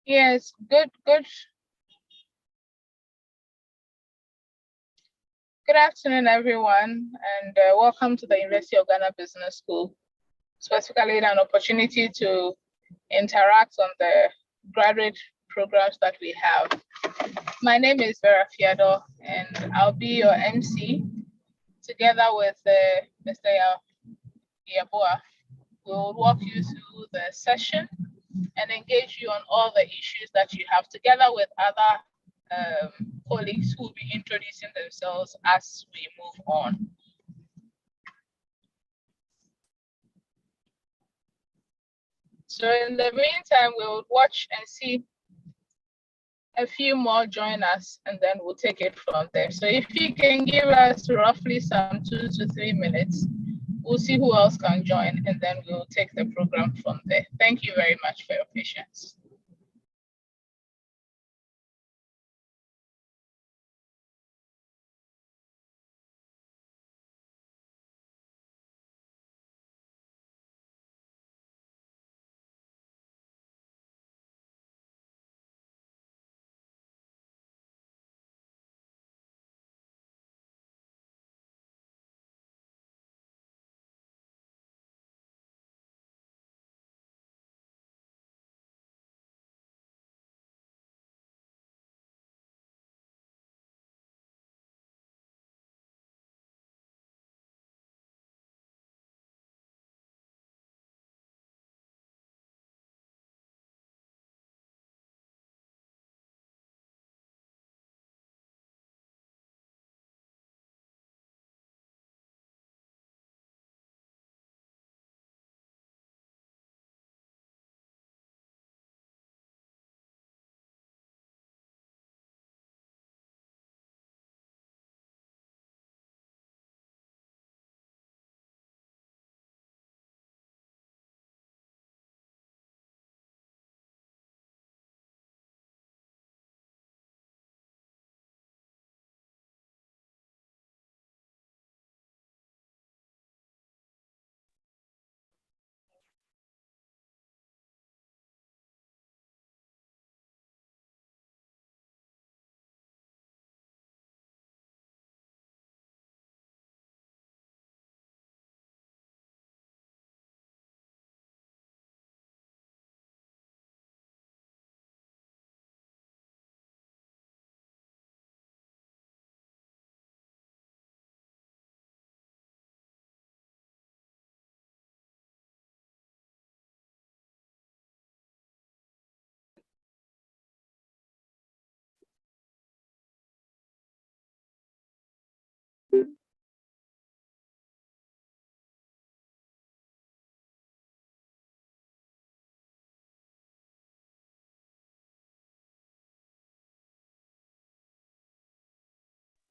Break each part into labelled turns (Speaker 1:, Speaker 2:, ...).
Speaker 1: Yes, good. Good afternoon, everyone, and welcome to the University of Ghana Business School. Specifically, an opportunity to interact on the graduate programs that we have. My name is Vera Fiado, and I'll be your MC together with Mr. Yaboa. We'll walk you through the session and engage you on all the issues that you have together with other colleagues who will be introducing themselves as we move on. So in the meantime, we'll watch and see a few more join us, and then we'll take it from there. So if you can give us roughly some 2 to 3 minutes, we'll see who else can join, and then we'll take the program from there. Thank you very much for your patience.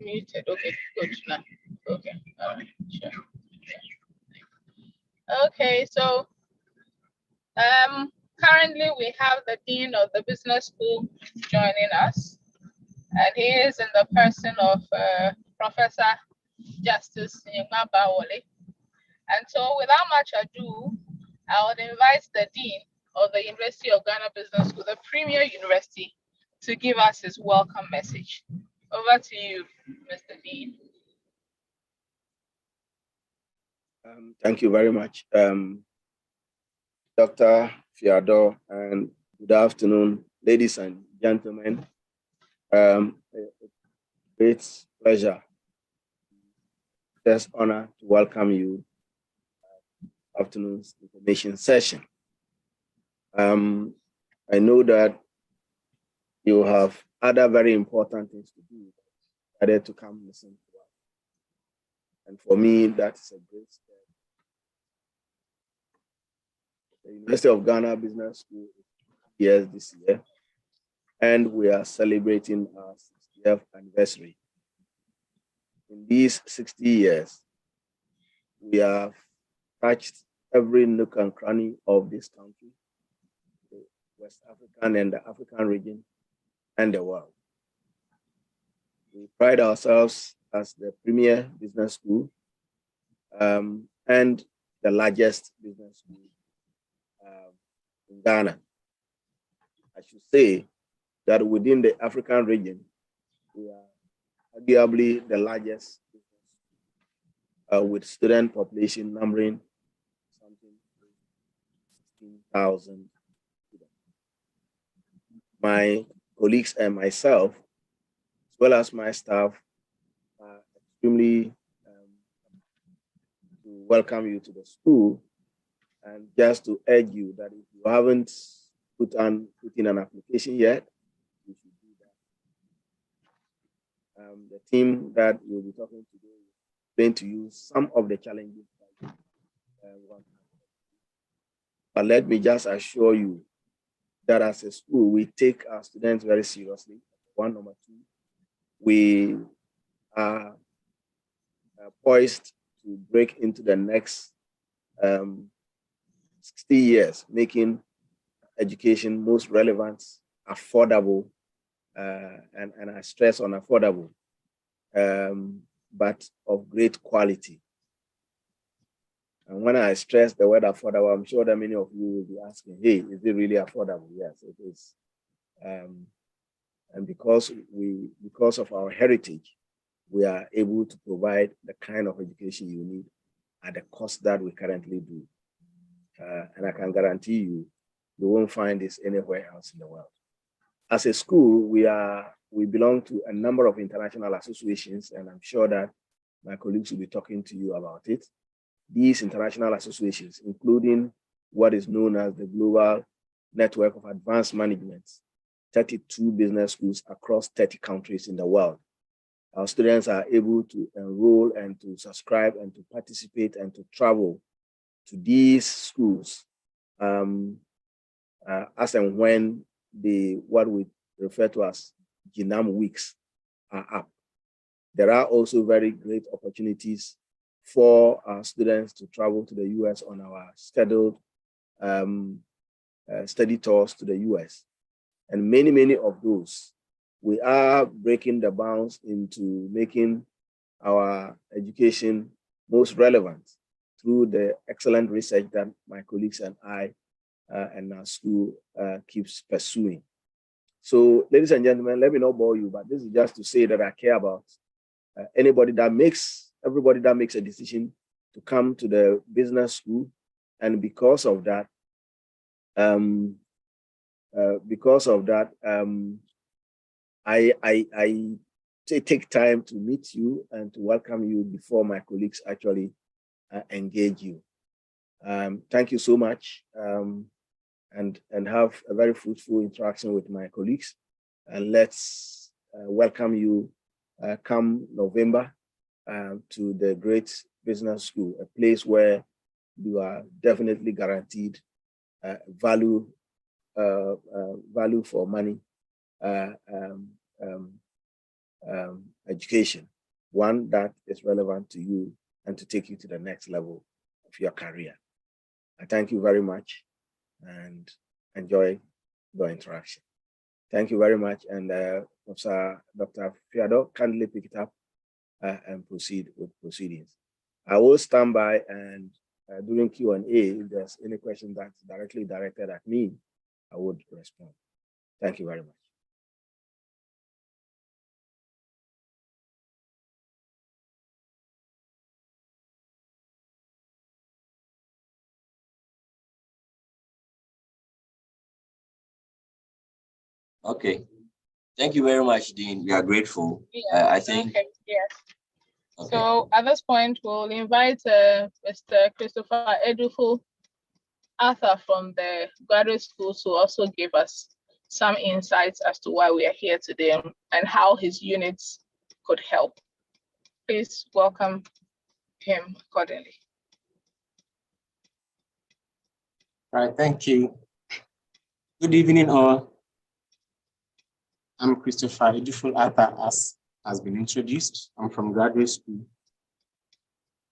Speaker 1: Muted. Okay, good now. Okay, all right, sure. Okay, so currently we have the Dean of the Business School joining us, and he is in the person of Professor Justice Nyingma Wole. And so without much ado, I would invite the Dean of the University of Ghana Business School, the premier university, to give us his welcome message. Over to you, Mr. Dean.
Speaker 2: Thank you very much, Dr. Fiado, and good afternoon, ladies and gentlemen. Great pleasure, just honor to welcome you afternoon's information session. I know that you have other very important things to do, rather to come listen to us. And for me, that is a great step. The University of Ghana Business School is this year, and we are celebrating our 60th anniversary. In these 60 years, we have touched every nook and cranny of this country, the West African and the African region, and the world. We pride ourselves as the premier business school and the largest business school in Ghana. I should say that within the African region, we are arguably the largest business with student population numbering something 16,000 students. My colleagues and myself, as well as my staff, are extremely to welcome you to the school, and just to urge you that if you haven't put in an application yet, you should do that. The team that we'll be talking to today is going to use some of the challenges that but let me just assure you that as a school, we take our students very seriously. One, number two, we are poised to break into the next 60 years, making education most relevant, affordable, and I stress on affordable, but of great quality. And when I stress the word affordable, I'm sure that many of you will be asking, hey, is it really affordable? Yes, it is. And because of our heritage, we are able to provide the kind of education you need at the cost that we currently do. And I can guarantee you, you won't find this anywhere else in the world. As a school, we belong to a number of international associations, and I'm sure that my colleagues will be talking to you about it. These international associations, including what is known as the Global Network of Advanced Management, 32 business schools across 30 countries in the world. Our students are able to enroll and to subscribe and to participate and to travel to these schools as and when what we refer to as GNAM weeks are up. There are also very great opportunities for our students to travel to the US on our scheduled study tours to the US. And many of those, we are breaking the bounds into making our education most relevant through the excellent research that my colleagues and I and our school keeps pursuing. So, ladies and gentlemen, let me not bore you, but this is just to say that I care about everybody that makes a decision to come to the business school, and because of that, I take time to meet you and to welcome you before my colleagues actually engage you. Thank you so much, and have a very fruitful interaction with my colleagues. And let's welcome you come November to the great business school, a place where you are definitely guaranteed value for money, education, one that is relevant to you and to take you to the next level of your career. I thank you very much and enjoy the interaction. Thank you very much. And Professor Dr. Fiado, kindly pick it up and proceed with proceedings. I will stand by and during Q&A, if there's any question that's directly directed at me, I would respond. Thank you very much.
Speaker 3: Okay. Thank you very much, Dean. We are grateful.
Speaker 1: Yeah,
Speaker 3: I think.
Speaker 1: Okay, yes.
Speaker 3: Okay.
Speaker 1: So at this point, we'll invite Mr. Christopher Edufu Arthur from the graduate school to also give us some insights as to why we are here today and how his units could help. Please welcome him accordingly.
Speaker 4: All right, thank you. Good evening, all. I'm Christopher Edufu Arthur, as has been introduced. I'm from graduate school.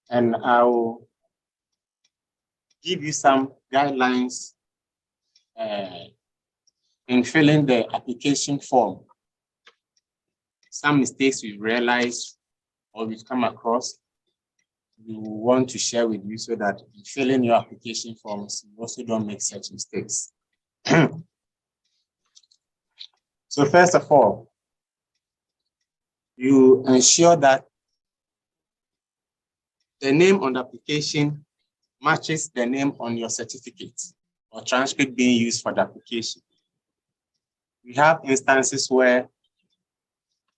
Speaker 4: And I'll give you some guidelines in filling the application form. Some mistakes we've realized or we've come across, we want to share with you so that in filling your application forms, you also don't make such mistakes. So first of all, you ensure that the name on the application matches the name on your certificate or transcript being used for the application. We have instances where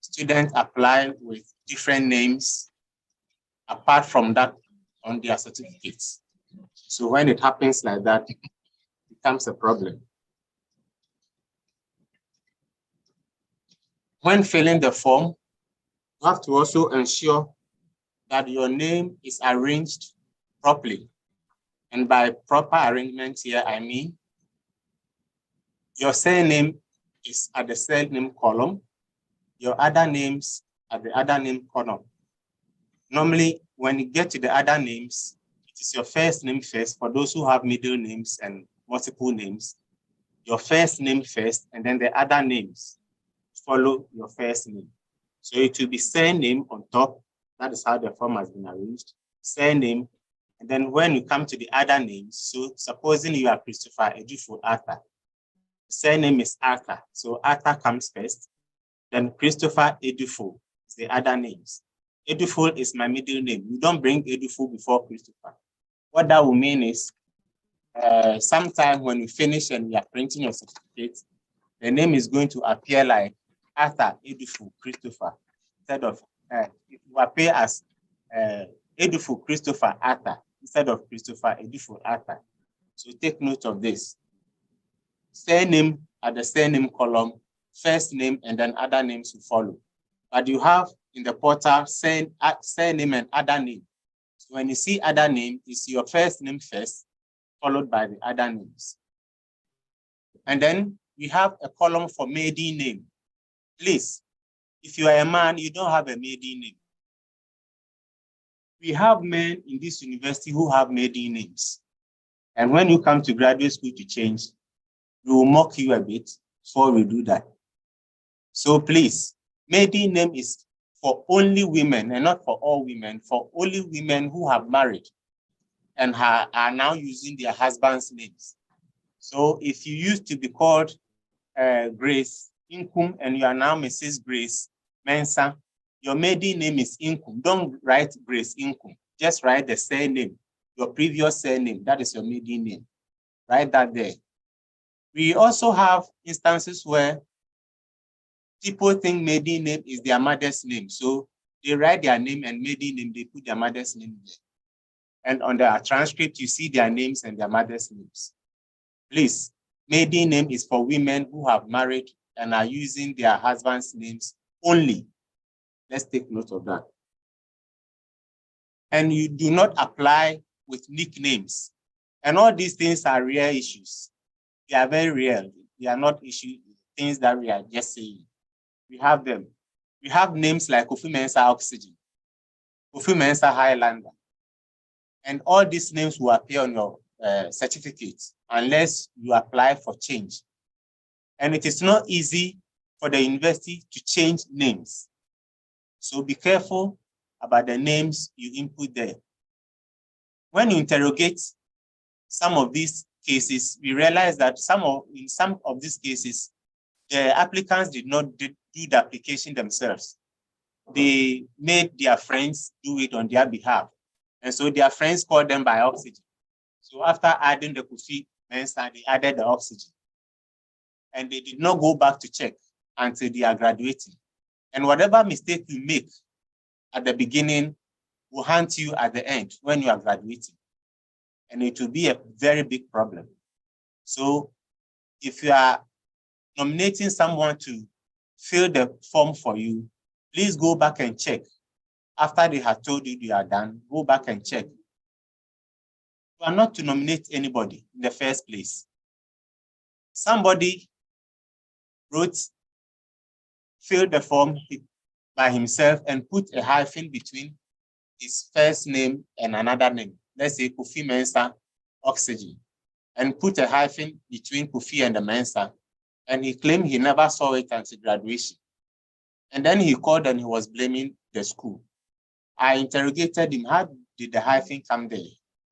Speaker 4: students apply with different names apart from that on their certificates. So when it happens like that, it becomes a problem. When filling the form, you have to also ensure that your name is arranged properly. And by proper arrangement here, I mean your surname is at the surname column, your other names at the other name column. Normally, when you get to the other names, it is your first name first. For those who have middle names and multiple names, your first name first, and then the other names follow your first name. So it will be surname on top. That is how the form has been arranged. Surname, and then when you come to the other names, so supposing you are Christopher Edufu Arthur, surname is Arthur. So Arthur comes first, then Christopher Edufu is the other names. Edufu is my middle name. You don't bring Edufu before Christopher. What that will mean is, sometime when you finish and you are printing your certificate, the name is going to appear like Arthur Edufu Christopher, instead of it will appear as Edufu Christopher Arthur instead of Christopher Edufu Arthur. So take note of this. Surname at the surname column, first name, and then other names will follow. But you have in the portal surname and other name. So when you see other name, it's your first name first, followed by the other names. And then we have a column for maiden name. Please, if you are a man, you don't have a maiden name. We have men in this university who have maiden names. And when you come to graduate school to change, we will mock you a bit before we do that. So please, maiden name is for only women and not for all women, for only women who have married and are now using their husband's names. So if you used to be called Grace Inkum and you are now Mrs. Grace Mensah, your maiden name is Inkum. Don't write Grace Inkum. Just write the surname, your previous surname. That is your maiden name. Write that there. We also have instances where people think maiden name is their mother's name. So they write their name and maiden name, they put their mother's name there. And on the transcript, you see their names and their mother's names. Please, maiden name is for women who have married and are using their husband's names only. Let's take note of that. And you do not apply with nicknames. And all these things are real issues. They are very real. They are not issues, things that we are just saying. We have them. we have names like Kofi Mensah Oxygen, Kofi Mensah Highlander, and all these names will appear on your certificate unless you apply for change. And it is not easy for the university to change names. So be careful about the names you input there. When you interrogate some of these cases, we realize that in some of these cases, the applicants did not do the application themselves. They made their friends do it on their behalf. And so their friends called them by Oxygen. So after adding the Kofi Mensah, they added the Oxygen. And they did not go back to check until they are graduating. And whatever mistake you make at the beginning will haunt you at the end when you are graduating. And it will be a very big problem. So if you are nominating someone to fill the form for you, please go back and check. After they have told you you are done, go back and check. You are not to nominate anybody in the first place. Somebody filled the form by himself and put a hyphen between his first name and another name. Let's say Kofi Mensah Oxygen, and put a hyphen between Kofi and the Mensah. And he claimed he never saw it until graduation. And then he called and he was blaming the school. I interrogated him, how did the hyphen come there?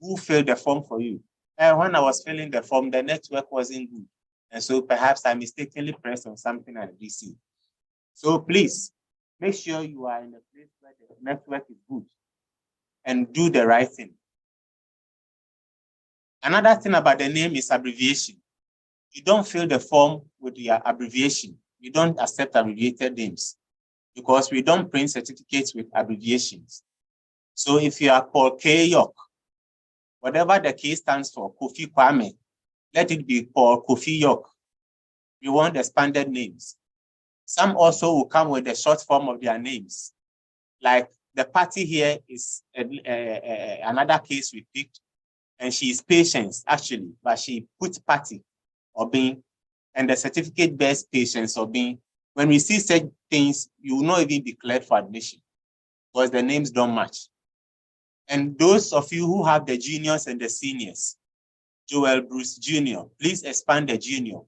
Speaker 4: Who filled the form for you? And when I was filling the form, the network wasn't good. And so perhaps I mistakenly pressed on something at DC. So please, make sure you are in a place where the network is good and do the right thing. Another thing about the name is abbreviation. You don't fill the form with your abbreviation. We don't accept abbreviated names because we don't print certificates with abbreviations. So if you are called K. York, whatever the K stands for, Kofi Kwame, let it be called Kofi York. We want expanded names. Some also will come with the short form of their names. Like the party here is another case we picked, and she is Patience, actually, but she put party or being, and the certificate bears Patience or being. When we see such things, you will not even be cleared for admission because the names don't match. And those of you who have the juniors and the seniors, Joel Bruce Jr., please expand the junior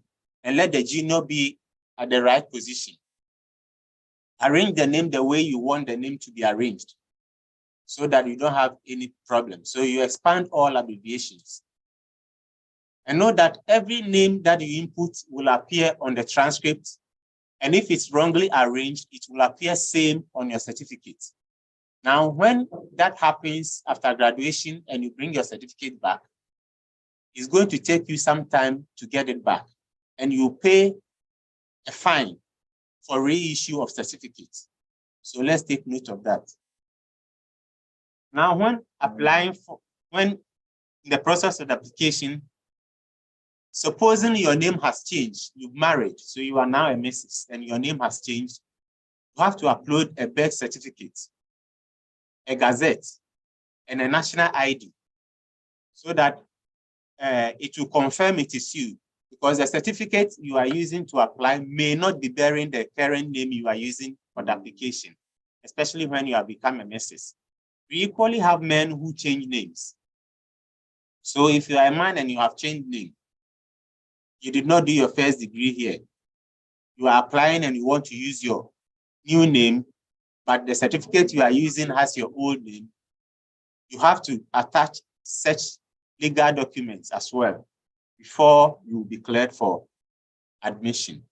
Speaker 4: and let the junior be at the right position. Arrange the name the way you want the name to be arranged so that you don't have any problem. So you expand all abbreviations. And know that every name that you input will appear on the transcript. And if it's wrongly arranged, it will appear same on your certificate. Now, when that happens after graduation and you bring your certificate back, it's going to take you some time to get it back. And you pay a fine for reissue of certificates. So let's take note of that. Now, when in the process of the application, supposing your name has changed, you've married, so you are now a Mrs., and your name has changed, you have to upload a birth certificate, a gazette, and a national ID, so that it will confirm it is you, because the certificate you are using to apply may not be bearing the current name you are using for the application, especially when you have become a Mrs. We equally have men who change names. So if you are a man and you have changed name, you did not do your first degree here, you are applying and you want to use your new name, but the certificate you are using has your old name, you have to attach such legal documents as well before you will be cleared for admission.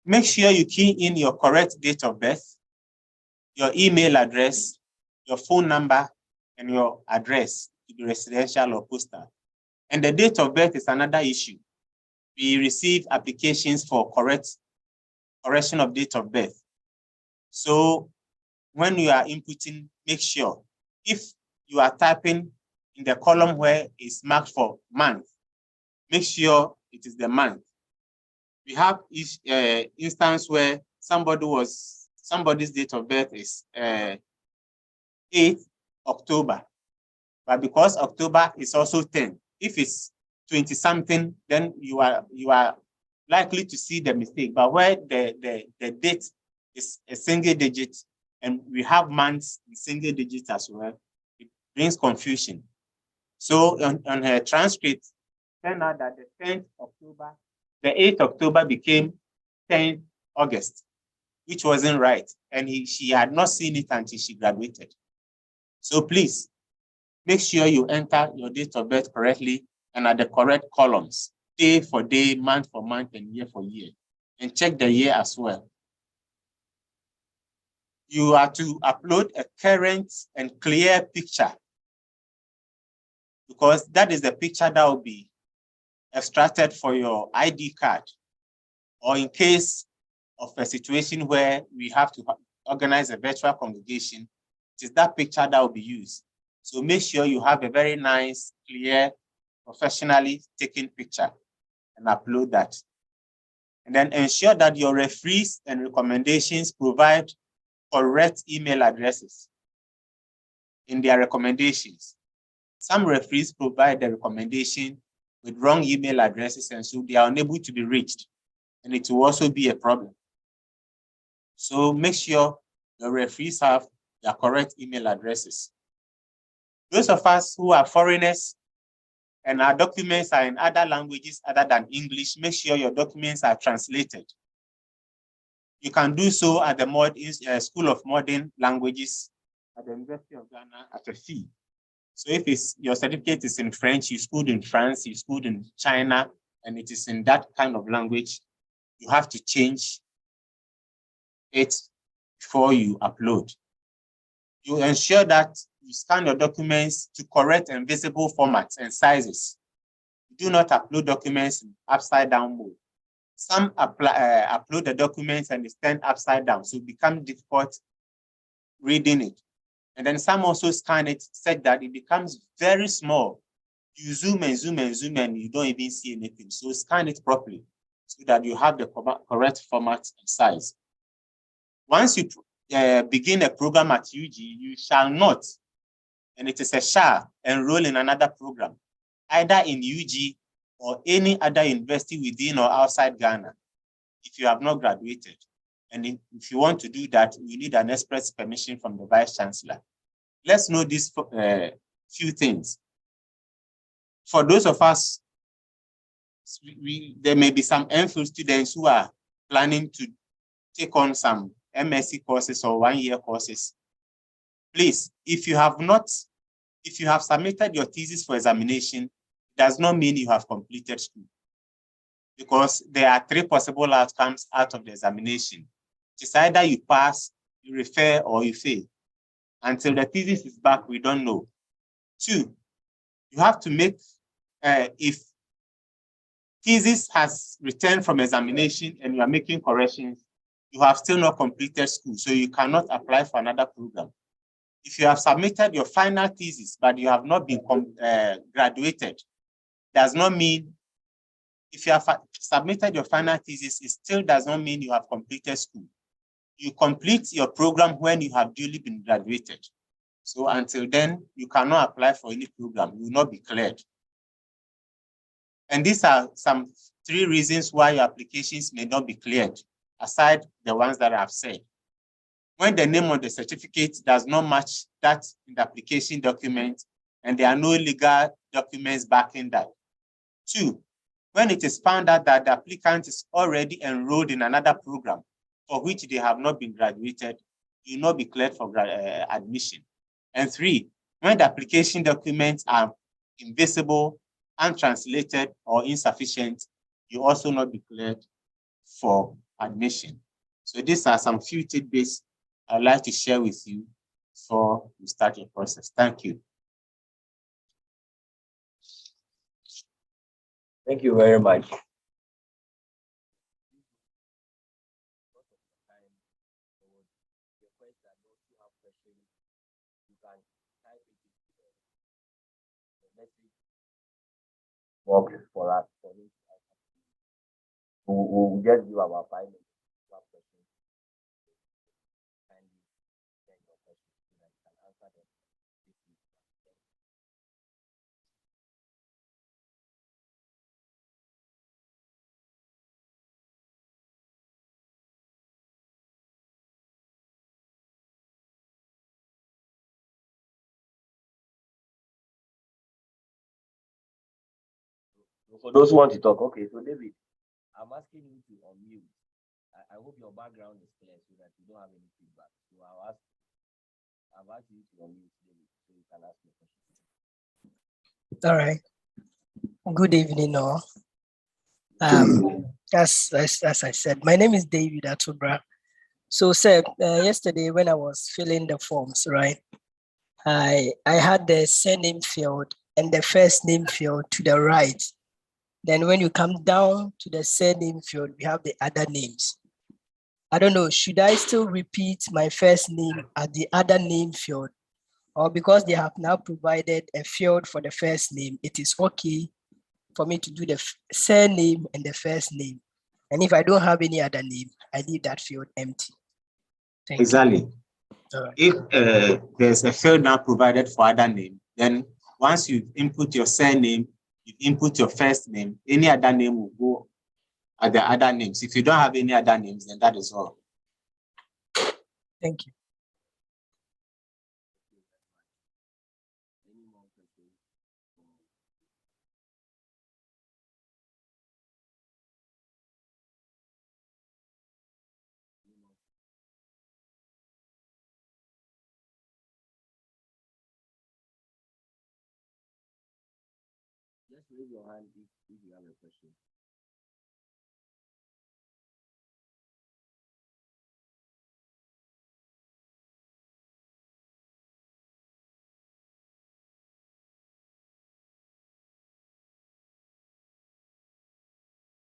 Speaker 4: Make sure you key in your correct date of birth, your email address, your phone number, and your address, to be residential or postal. And the date of birth is another issue. We receive applications for correction of date of birth. So when you are inputting, make sure if you are typing in the column where it's marked for month, make sure it is the month. we have instance where somebody's date of birth is 8th October, but because October is also 10, if it's 20 something, then you are likely to see the mistake. But where the date is a single digit and we have months in single digits as well, it brings confusion. So on her transcript, turned out that the 10th October, the 8th October became 10th August, which wasn't right. And she had not seen it until she graduated. So please, make sure you enter your date of birth correctly and at the correct columns, day for day, month for month, and year for year. And check the year as well. You are to upload a current and clear picture, because that is the picture that will be extracted for your ID card, or in case of a situation where we have to organize a virtual congregation, it is that picture that will be used. So make sure you have a very nice, clear, professionally taken picture and upload that. And then ensure that your referees and recommendations provide correct email addresses in their recommendations. Some referees provide the recommendation with wrong email addresses, and so they are unable to be reached, and it will also be a problem. So make sure the referees have their correct email addresses. Those of us who are foreigners and our documents are in other languages other than English, make sure your documents are translated. You can do so at the School of Modern Languages at the University of Ghana at a fee. So if your certificate is in French, you schooled in France, you schooled in China, and it is in that kind of language, you have to change it before you upload. You ensure that you scan your documents to correct and visible formats and sizes. Do not upload documents in upside down mode. Some upload the documents and it's turned upside down, so it becomes difficult reading it. And then some also scan it such that it becomes very small. You zoom and zoom and zoom and you don't even see anything. So scan it properly so that you have the correct format and size. Once you begin a program at UG, you shall not, and it is a shall, enroll in another program, either in UG or any other university within or outside Ghana, if you have not graduated. And if you want to do that, you need an express permission from the Vice Chancellor. Let's know these few things. For those of us, there may be some MPhil students who are planning to take on some MSc courses or one-year courses. Please, if you have submitted your thesis for examination, it does not mean you have completed school, because there are 3 possible outcomes out of the examination. It's either you pass, you refer, or you fail. Until the thesis is back, we don't know. 2, you have to make, if thesis has returned from examination and you are making corrections, you have still not completed school, so you cannot apply for another program. If you have submitted your final thesis, but you have not been graduated, does not mean, if you have submitted your final thesis, it still does not mean you have completed school. You complete your program when you have duly been graduated. So until then, you cannot apply for any program. You will not be cleared. And these are some 3 reasons why your applications may not be cleared, aside the ones that I've said. When the name on the certificate does not match that in the application document, and there are no legal documents backing that. 2, when it is found out that the applicant is already enrolled in another program for which they have not been graduated, you will not be cleared for admission. And 3, when the application documents are invisible, untranslated, or insufficient, you also not be cleared for admission. So these are some few tidbits I'd like to share with you before you start your process. Thank you.
Speaker 3: Thank you very much. Work for us. We'll just give our 5 minutes. For those who want to talk, okay, so David, I'm asking you to unmute. I hope your background is clear so that you don't have any feedback. So I've asked you to unmute, David, so you can ask your question.
Speaker 5: All right. Good evening, all. As I said, my name is David Atubra. So, sir, yesterday when I was filling the forms, right, I had the surname field and the first name field to the right. Then when you come down to the surname field, we have the other names. I don't know, should I still repeat my first name at the other name field? Or because they have now provided a field for the first name, it is okay for me to do the surname and the first name. And if I don't have any other name, I leave that field empty. Thank
Speaker 4: Exactly.
Speaker 5: you. Right.
Speaker 4: If there's a field now provided for other name, then once you input your surname, you input your first name, any other name will go at the other names. If you don't have any other names, then that is all.
Speaker 5: Thank you.
Speaker 3: Just raise your hand if you have a question.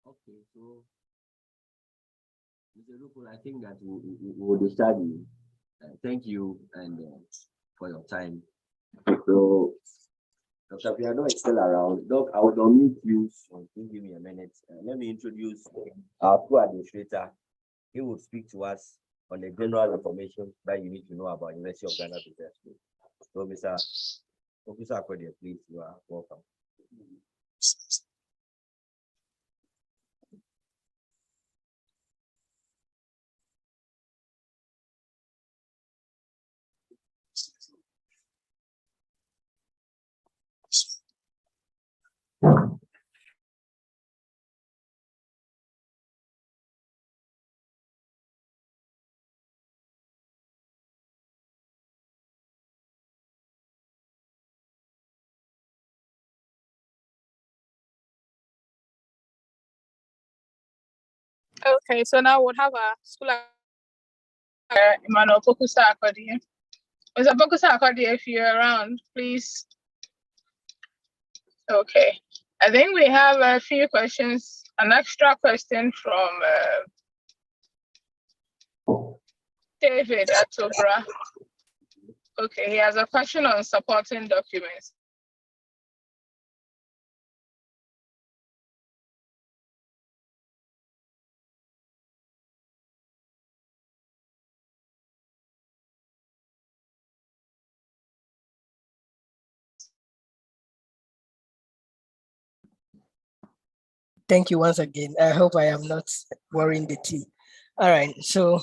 Speaker 3: Okay, so Mr. Rupul, I think that we will discharge you. Thank you and for your time. So, Dr. Piano is still around. Doc, I will unmute you. So give me a minute. Let me introduce our co-administrator. He will speak to us on the general information that you need to know about University of Ghana Business School. So, Mr. Officer Akwedia, please, you are welcome.
Speaker 1: Okay, so now we'll have a school Emmanuel Pokusa Akodi. Mr. Pokusa Akodi, if you're around, please. Okay, I think we have a few questions, an extra question from David Atobra. Okay, he has a question on supporting documents.
Speaker 5: Thank you once again. I hope I am not worrying the team. All right, so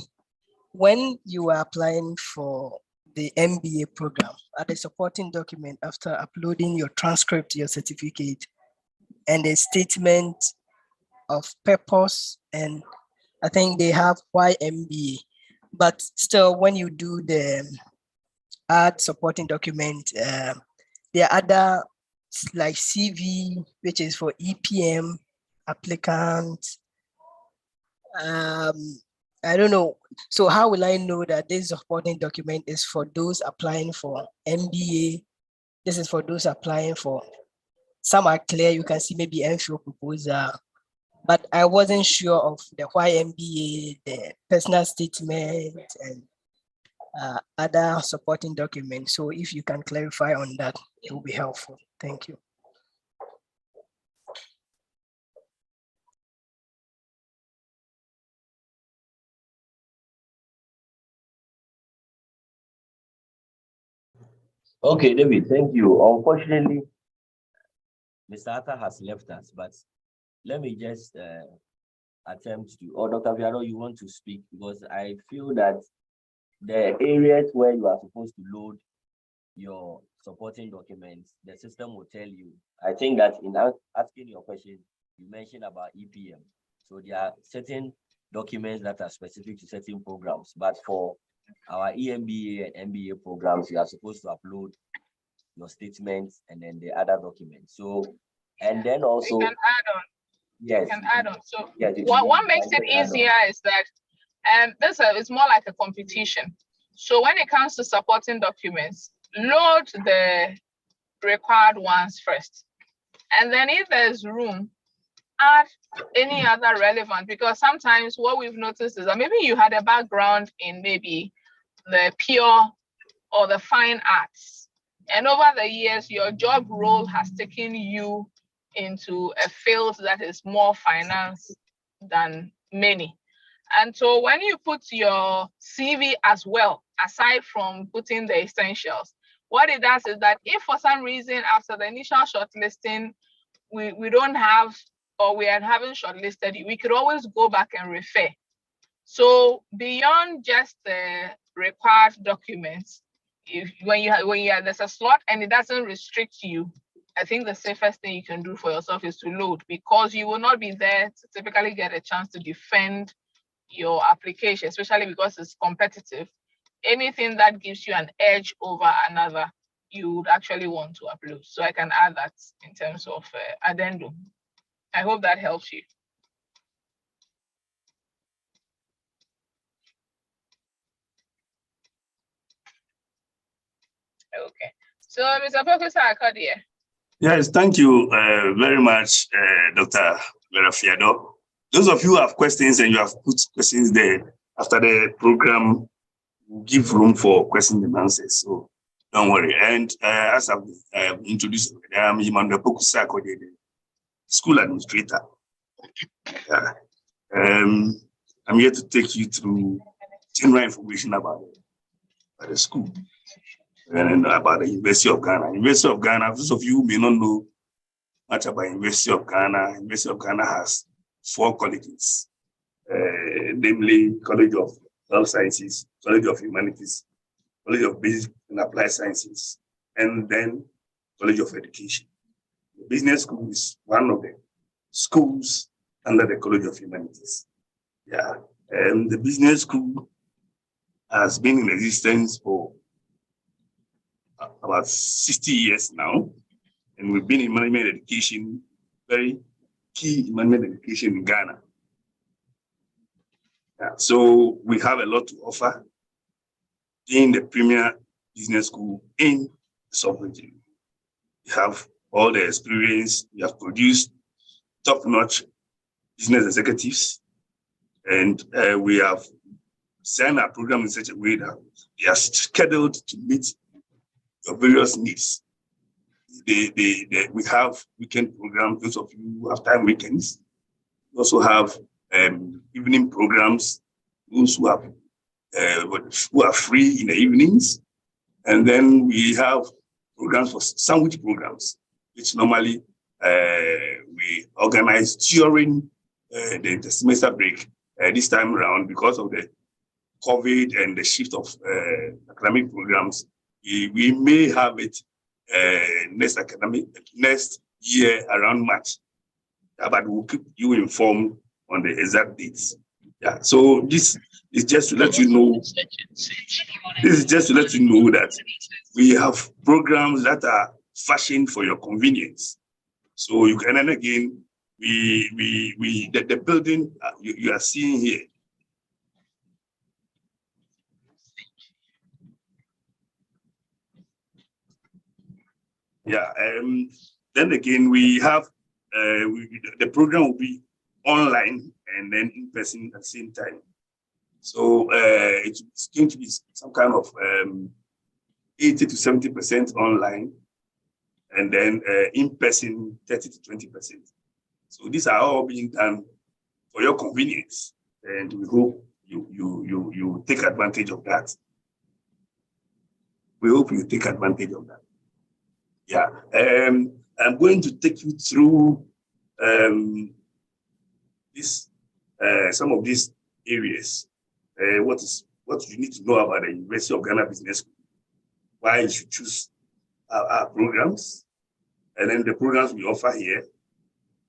Speaker 5: when you are applying for the MBA program, at the supporting document after uploading your transcript, your certificate, and a statement of purpose, and I think they have why MBA, but still when you do the add supporting document, there are other like CV, which is for EPM applicant. I don't know. So how will I know that this supporting document is for those applying for MBA? This is for those applying for, some are clear, you can see maybe MPhil proposal, but I wasn't sure of the why MBA, the personal statement, and other supporting documents. So if you can clarify on that, it will be helpful. Thank you.
Speaker 3: Okay, David, thank you. Unfortunately, Mr. Atta has left us, but let me just attempt to, or Dr. Viado, you want to speak, because I feel that the areas where you are supposed to load your supporting documents, the system will tell you. I think that in asking your question, you mentioned about EPM. So there are certain documents that are specific to certain programs, but for our EMBA and MBA programs, you are supposed to upload your statements and then the other documents. So, and then also,
Speaker 1: You can add on.
Speaker 3: yes,
Speaker 1: You can add on. So
Speaker 3: yes,
Speaker 1: what makes it easier is that this is more like a competition. So when it comes to supporting documents, load the required ones first. And then if there's room, add any other relevant, because sometimes what we've noticed is that maybe you had a background in maybe the pure or the fine arts. And over the years, your job role has taken you into a field that is more finance than many. And so when you put your CV as well, aside from putting the essentials, what it does is that if for some reason after the initial shortlisting, we don't have, or we are having shortlisted you, we could always go back and refer. So beyond just the required documents, if there's a slot and it doesn't restrict you, I think the safest thing you can do for yourself is to load, because you will not be there to typically get a chance to defend your application, especially because it's competitive. Anything that gives you an edge over another, you would actually want to upload. So I can add that in terms of addendum. I hope that helps you. Okay. So, Mr. Professor Akadia.
Speaker 6: Yes, thank you very much, Dr. Verafiado. Those of you who have questions and you have put questions there, after the program, we'll give room for questions and answers. So don't worry. And as I've introduced, I'm Emmanuel Pokusako, the school administrator. I'm here to take you through general information about the school and about the University of Ghana. University of Ghana, those of you who may not know much about University of Ghana, University of Ghana has 4 colleges, namely College of Health Sciences, College of Humanities, College of Basic and Applied Sciences, and then College of Education. The business school is one of the schools under the College of Humanities. Yeah, and the business school has been in existence for about 60 years now, and we've been in management education, very key in management education in Ghana. Yeah, so we have a lot to offer in the premier business school in the sub-region. We have all the experience. We have produced top-notch business executives, and we have designed our program in such a way that they are scheduled to meet your various needs. We have weekend programs. Those of you who have time weekends. We also have evening programs. Those who are free in the evenings, and then we have programs for sandwich programs, which normally we organize during the semester break. This time around, because of the COVID and the shift of academic programs, we may have it next year around March, but we'll keep you informed on the exact dates. Yeah, so this is just to let you know. This is just to let you know that we have programs that are fashioned for your convenience. So you can, and again, the building you are seeing here. Yeah, then again, we have the program will be online and then in person at the same time. So it's going to be some kind of 80 to 70% online, and then in person 30 to 20%. So these are all being done for your convenience, and we hope you take advantage of that. we hope you take advantage of that. Yeah, I'm going to take you through some of these areas. What you need to know about the University of Ghana Business School, why you should choose our programs, and then the programs we offer here,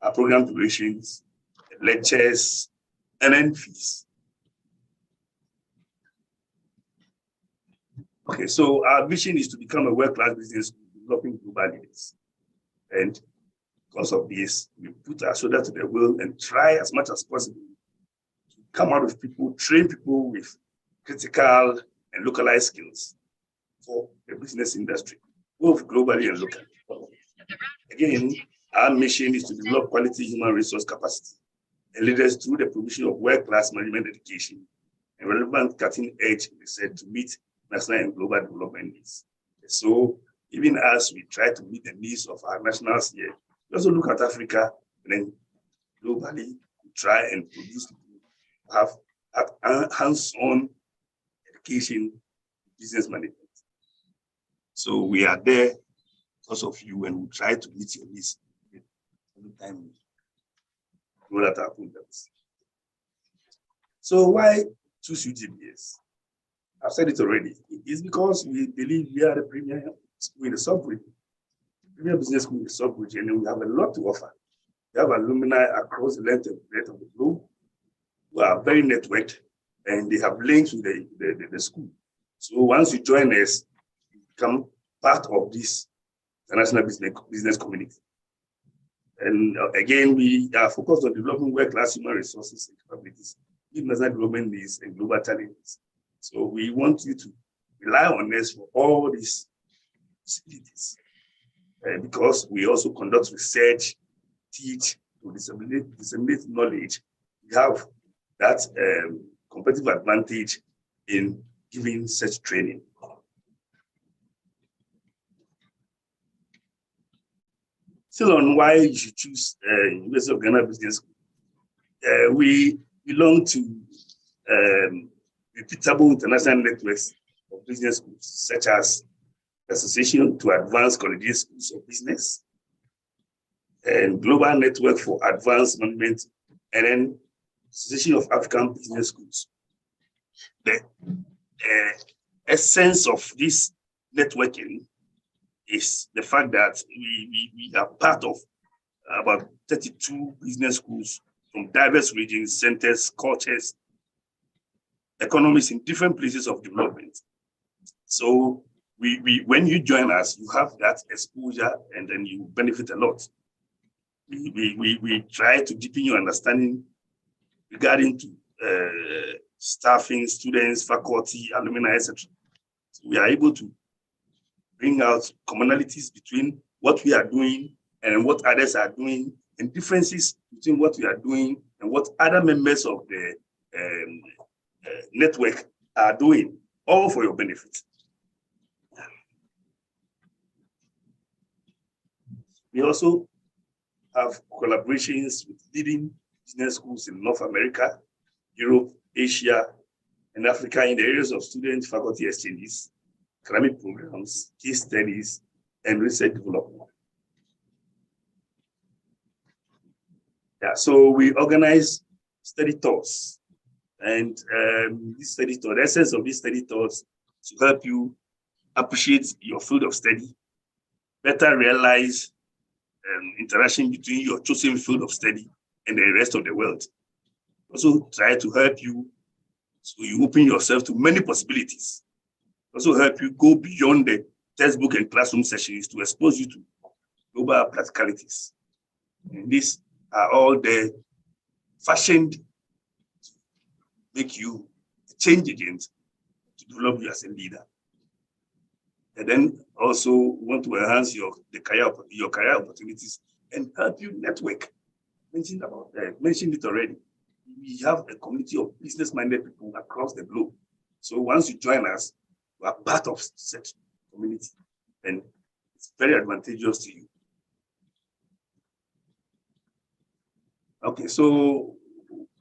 Speaker 6: our program durations, lectures, and then fees. Okay, so our mission is to become a world-class business school developing global leaders. And because of this, we put our shoulder to the wheel and try as much as possible to come out with people, train people with critical and localized skills for the business industry, both globally and locally. Again, our mission is to develop quality human resource capacity and leaders through the provision of world-class management education and relevant cutting-edge research to meet national and global development needs. So even as we try to meet the needs of our nationals here, we also look at Africa and then globally try and produce have hands-on education, business management. So we are there because of you, and we try to meet your needs every time we roll out our programs. So why choose UGBS? I've said it already. It's because we believe we are the premier school in the sub-region, premier business school in the sub-region, and we have a lot to offer. We have alumni across the length and breadth of the globe who are very networked, and they have links with the school. So once you join us, you become part of this international business community. And again, we are focused on developing world-class human resources and capabilities, meet national development needs and global challenges. So we want you to rely on us for all these possibilities, because we also conduct research, teach, to disseminate knowledge. We have that competitive advantage in giving such training. Still on why you should choose University of Ghana Business School. We belong to reputable international networks of business schools, such as the Association to Advanced Collegiate Schools of Business and Global Network for Advanced Management, and then Association of African Business Schools. The essence of this networking is the fact that we are part of about 32 business schools from diverse regions, centers, cultures, economies in different places of development. So when you join us, you have that exposure and then you benefit a lot. We try to deepen your understanding regarding to staffing, students, faculty, alumni, etc. So we are able to bring out commonalities between what we are doing and what others are doing, and differences between what we are doing and what other members of the network are doing, all for your benefit. We also have collaborations with leading business schools in North America, Europe, Asia, and Africa in the areas of student faculty exchanges, academic programs, case studies, and research development. Yeah, so we organize study tours, and this study tour, the essence of this study tours is to help you appreciate your field of study, better realize interaction between your chosen field of study and the rest of the world. Also try to help you, so you open yourself to many possibilities. Also help you go beyond the textbook and classroom sessions to expose you to global practicalities. And these are all there fashioned to make you a change agent to develop you as a leader. And then also want to enhance your career opportunities and help you network. Mentioned it already. We have a community of business-minded people across the globe. So once you join us, you are part of such community, and it's very advantageous to you. Okay, so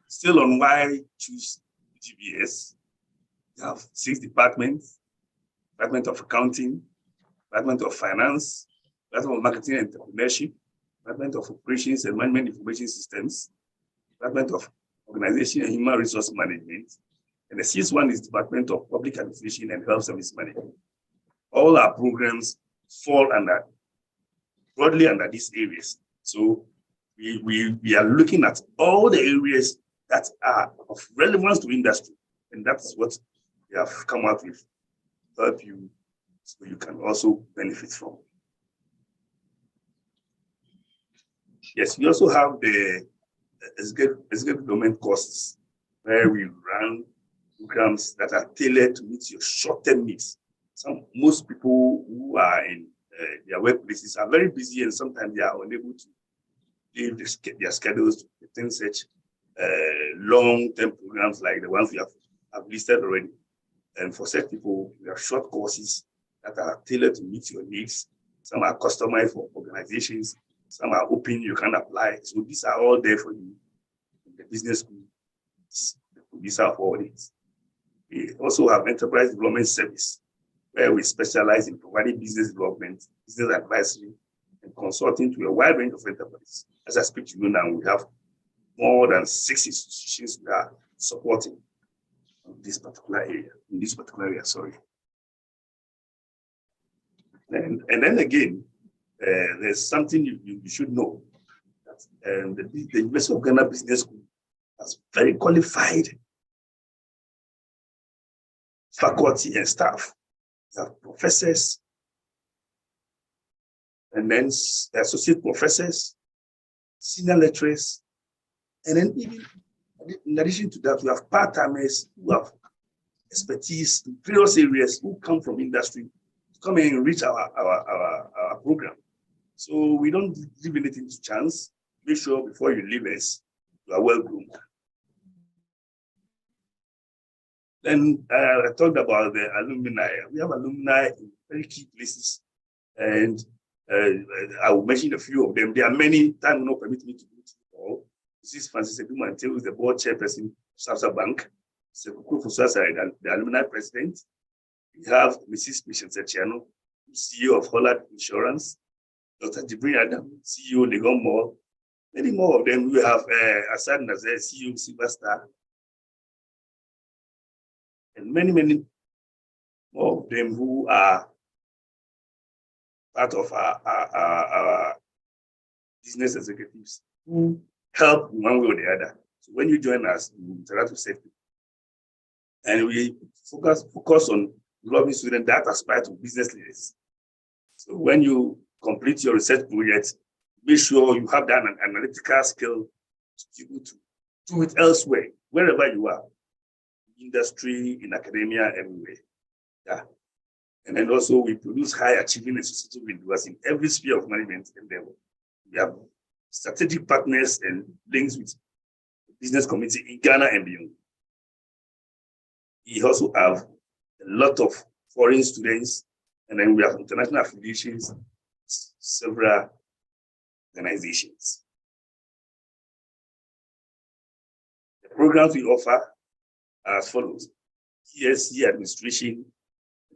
Speaker 6: still on why choose UGBS, we have 6 departments, Department of Accounting, Department of Finance, Department of Marketing and Entrepreneurship, Department of Operations and Management Information Systems, Department of Organization and Human Resource Management, and the sixth one is Department of Public Administration and Health Service Management. All our programs fall broadly under these areas. So we are looking at all the areas that are of relevance to industry, and that's what we have come up with to help you so you can also benefit from. Yes, we also have the executive domain courses where we run programs that are tailored to meet your short-term needs. Most people who are in their workplaces are very busy, and sometimes they are unable to leave their schedules to attend such long-term programs like the ones we have listed already. And for such people, we have short courses that are tailored to meet your needs. Some are customized for organizations. Some are open, you can apply. So these are all there for you in the business school. These are all these. We also have enterprise development service, where we specialize in providing business development, business advisory, and consulting to a wide range of enterprises. As I speak to you now, we have more than 6 institutions we are supporting in this particular area, sorry. And then again, there's something you should know, that the University of Ghana Business School has very qualified faculty and staff. We have professors, and then associate professors, senior lecturers, and then even in addition to that, we have part-timers who have expertise in various areas who come from industry to come and enrich our program. So we don't leave anything to chance. Make sure before you leave us, you are well groomed. Then I talked about the alumni. We have alumni in very key places, and I will mention a few of them. There are many, time will not permit me to go through all. This is Francis Edumantel, who is the board chairperson of Safsa Bank. Sekuku Fusasa, the alumni president. We have Mrs. Patience Echiano, CEO of Holland Insurance. Dr. Jibril Adam, CEO Legon Mall. Many more of them. We have Asad Nazer, CEO of Silverstar. And many more of them who are part of our business executives who help one way or the other. So when you join us, we interact with safety. And we focus on developing students that aspire to business leaders. So when you complete your research project, make sure you have that analytical skill to be able to do it elsewhere, wherever you are, industry, in academia, everywhere. Yeah. And then also we produce high achieving and successful individuals in every sphere of management endeavor. We have strategic partners and links with the business community in Ghana and beyond. We also have a lot of foreign students, and then we have international affiliations, several organizations. The programs we offer are as follows: ESC administration,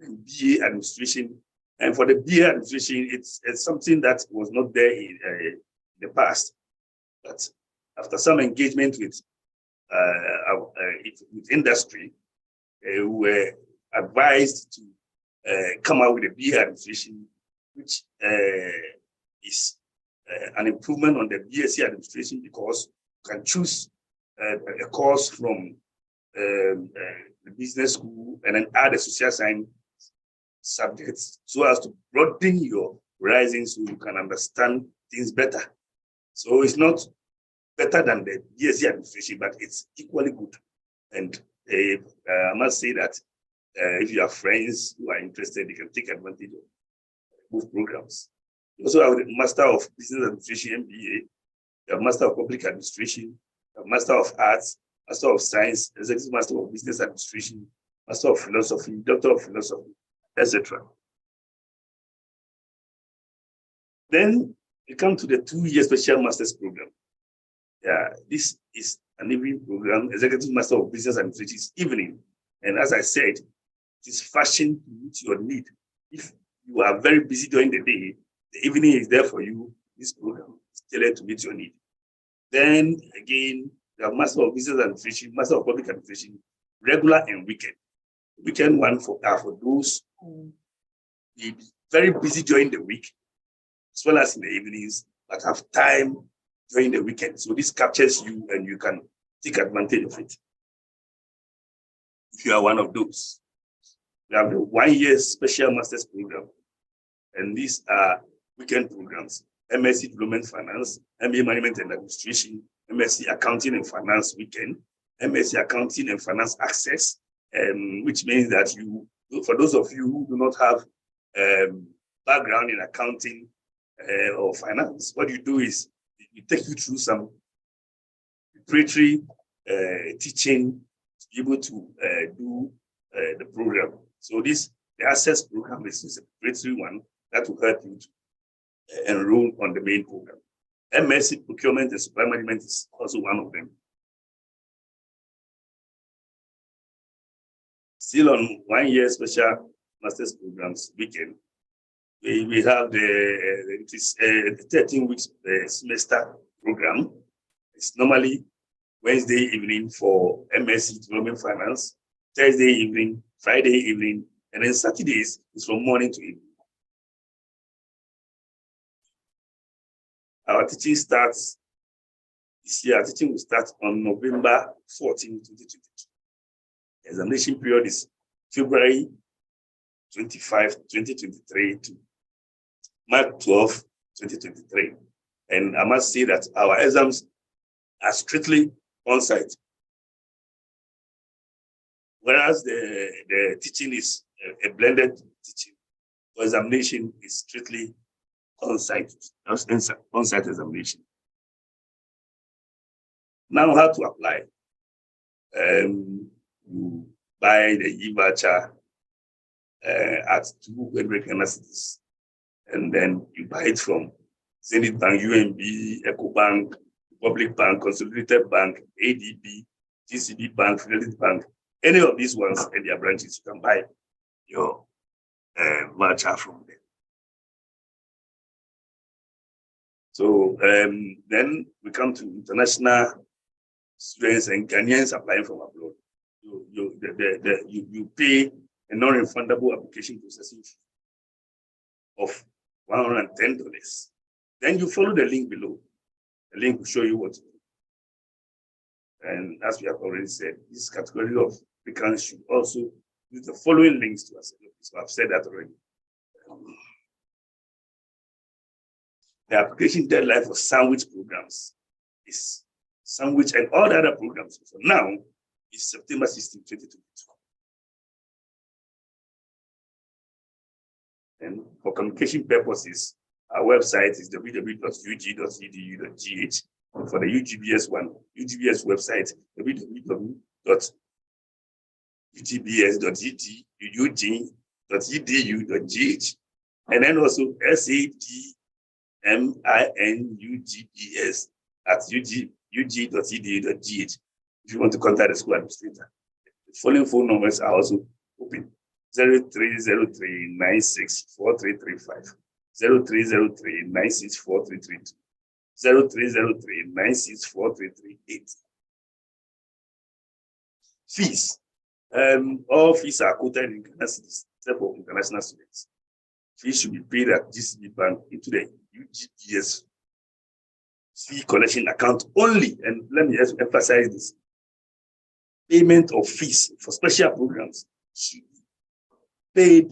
Speaker 6: and BA administration. And for the BA administration, it's something that was not there in the past. But after some engagement with industry, we were advised to come out with a BA administration, which is an improvement on the BSc administration, because you can choose a course from the business school and then add a social science subjects so as to broaden your horizon so you can understand things better. So it's not better than the BSc administration, but it's equally good. And I must say that if you have friends who are interested, they can take advantage of both programs. We also have the Master of Business Administration MBA, you have Master of Public Administration, you have Master of Arts, Master of Science, Executive Master of Business Administration, Master of Philosophy, Doctor of Philosophy, etc. Then we come to the 2-year special master's program. Yeah, this is an evening program. Executive Master of Business Administration is evening. And as I said, It is fashioned to meet your need. If you are very busy during the day, the evening is there for you. This program is tailored to meet your need. Then again, you have Master of Business Administration, Master of Public Administration, regular and weekend. Weekend one for those who be very busy during the week, as well as in the evenings, but have time during the weekend. So this captures you and you can take advantage of it. If you are one of those, we have the 1 year special master's program. And these are weekend programs: MSc Development Finance, MBA Management and Administration, MSc Accounting and Finance weekend, MSc Accounting and Finance Access, which means that you, for those of you who do not have background in accounting or finance, what you do is we take you through some preparatory teaching to be able to do the program. So the access program is a preparatory one that will help you to enroll on the main program. MSc Procurement and Supply Management is also one of them. Still on 1 year special master's programs weekend, we have the 13 weeks semester program. It's normally Wednesday evening for MSc Development Finance, Thursday evening, Friday evening, and then Saturdays is from morning to evening. Our teaching starts this year. Our teaching will start on November 14, 2022. Examination period is February 25, 2023 to March 12, 2023. And I must say that our exams are strictly on-site, whereas the teaching is a blended teaching. For examination is strictly on-site examination. Now, how to apply? You buy the e-voucher at 200 Ghana cedis, and then you buy it from Zenith Bank, UMB, EcoBank, Public Bank, Consolidated Bank, ADB, GCB Bank, Fidelity Bank, any of these ones and their branches. You can buy your voucher from them. So then we come to international students and Ghanaians applying from abroad. You pay a non-refundable application processing fee of $110. Then you follow the link below. The link will show you what to do. And as we have already said, this category of applicants should also use the following links to us. So I've said that already. The application deadline for sandwich programs is sandwich and all the other programs. So now is September 16, 2022. And for communication purposes, our website is www.ug.edu.gh. And for the UGBS one, UGBS website, www.ugbs.edu.gh. And then also SADMINUGBS at ug.edu.gh. If you want to contact the school administrator. The following phone numbers are also open: 0303-964335, 0303-964332, 0303-964338. Fees. All fees are quoted in Ghana cedis, except for international students. Fees should be paid at GCB Bank into the UGBS fee collection account only. And let me just emphasize this. Payment of fees for special programs should be paid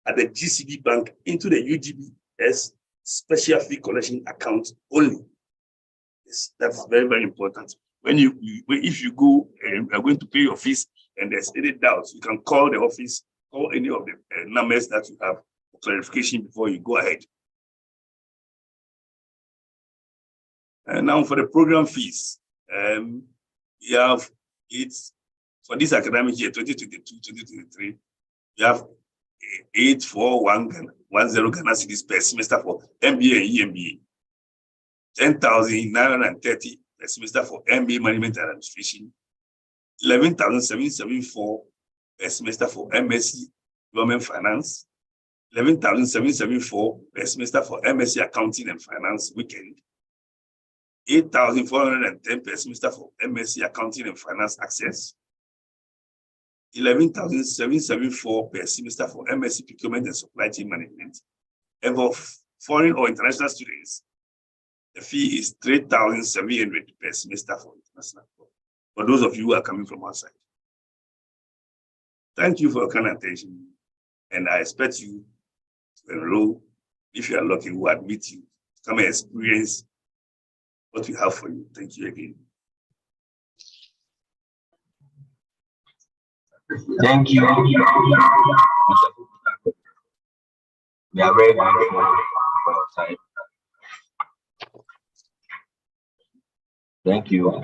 Speaker 6: at the GCB Bank into the UGBS special fee collection account only. Yes, that's very, very important. If you go and are going to pay your fees and there's any doubts, you can call the office, call any of the numbers that you have for clarification before you go ahead. And now for the program fees, we have it for this academic year 2022-2023. We have 84110 Ghana cedis per semester for MBA and EMBA, 10,930 per semester for MBA Management and Administration, 11,774 per semester for MSc Government Finance, 11,774 per semester for MSc Accounting and Finance Weekend, 8,410 per semester for MSc Accounting and Finance Access, 11,774 per semester for MSc Procurement and Supply Chain Management. And for foreign or international students, the fee is 3,700 per semester for international. For those of you who are coming from outside. Thank you for your kind attention. And I expect you to enroll, if you are lucky, we'll admit you to come and experience what we have for you. Thank you again.
Speaker 3: Thank you. We are very grateful for your time. Thank you.